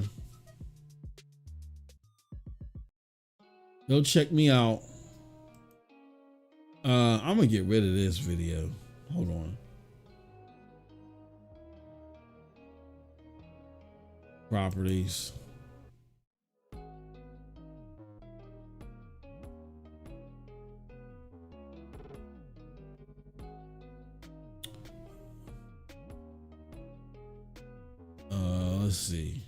Go check me out. I'm gonna get rid of this video. Hold on. Properties. Let's see.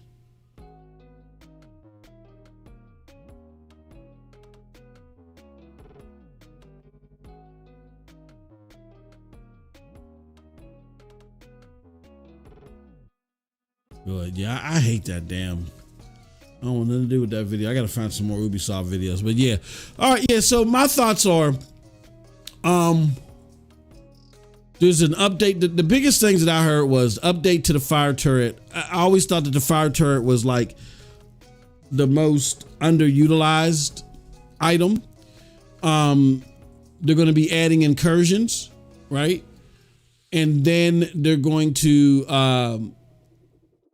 Good. Yeah, I hate that damn. I don't want nothing to do with that video. I gotta find some more Ubisoft videos. But yeah. All right, yeah. So my thoughts are there's an update. The biggest things that I heard was update to the fire turret. I always thought that the fire turret was like the most underutilized item. They're going to be adding incursions, right? And then they're going to,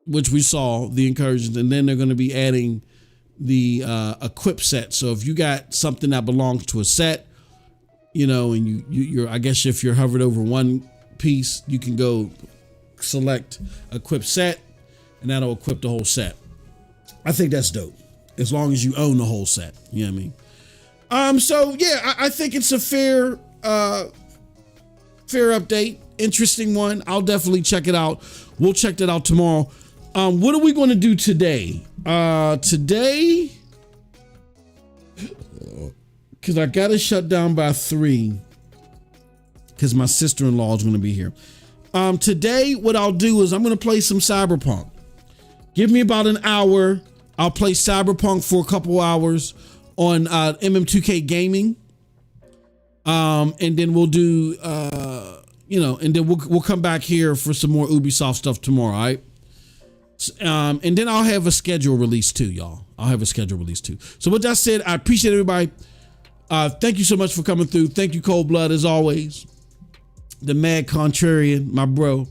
which we saw the incursions, and then they're going to be adding the equip set. So if you got something that belongs to a set, you know, and you're, I guess if you're hovered over one piece, you can go select equip set, and that'll equip the whole set. I think that's dope, as long as you own the whole set. You know what I mean? So yeah, I think it's a fair update, interesting one. I'll definitely check it out. We'll check that out tomorrow. What are we going to do today? Today, because I got to shut down by 3 because my sister-in-law is going to be here. Today, what I'll do is I'm going to play some Cyberpunk. Give me about an hour. I'll play Cyberpunk for a couple hours on MM2K Gaming. And then we'll do, and then we'll come back here for some more Ubisoft stuff tomorrow, all right? And then I'll have a schedule release too, y'all. I'll have a schedule release too. So with that said, I appreciate everybody. Thank you so much for coming through. Thank you, Cold Blood, as always. The Mad Contrarian, my bro,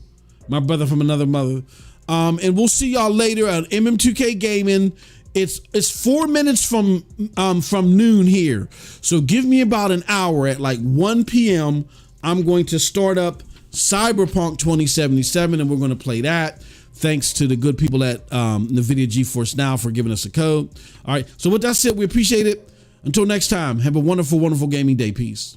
my brother from another mother. And we'll see y'all later on MM2K Gaming. It's 4 minutes from noon here. So give me about an hour. At like 1 p.m. I'm going to start up Cyberpunk 2077, and we're going to play that. Thanks to the good people at NVIDIA GeForce Now for giving us a code. All right. So with that said, we appreciate it. Until next time, have a wonderful, wonderful gaming day. Peace.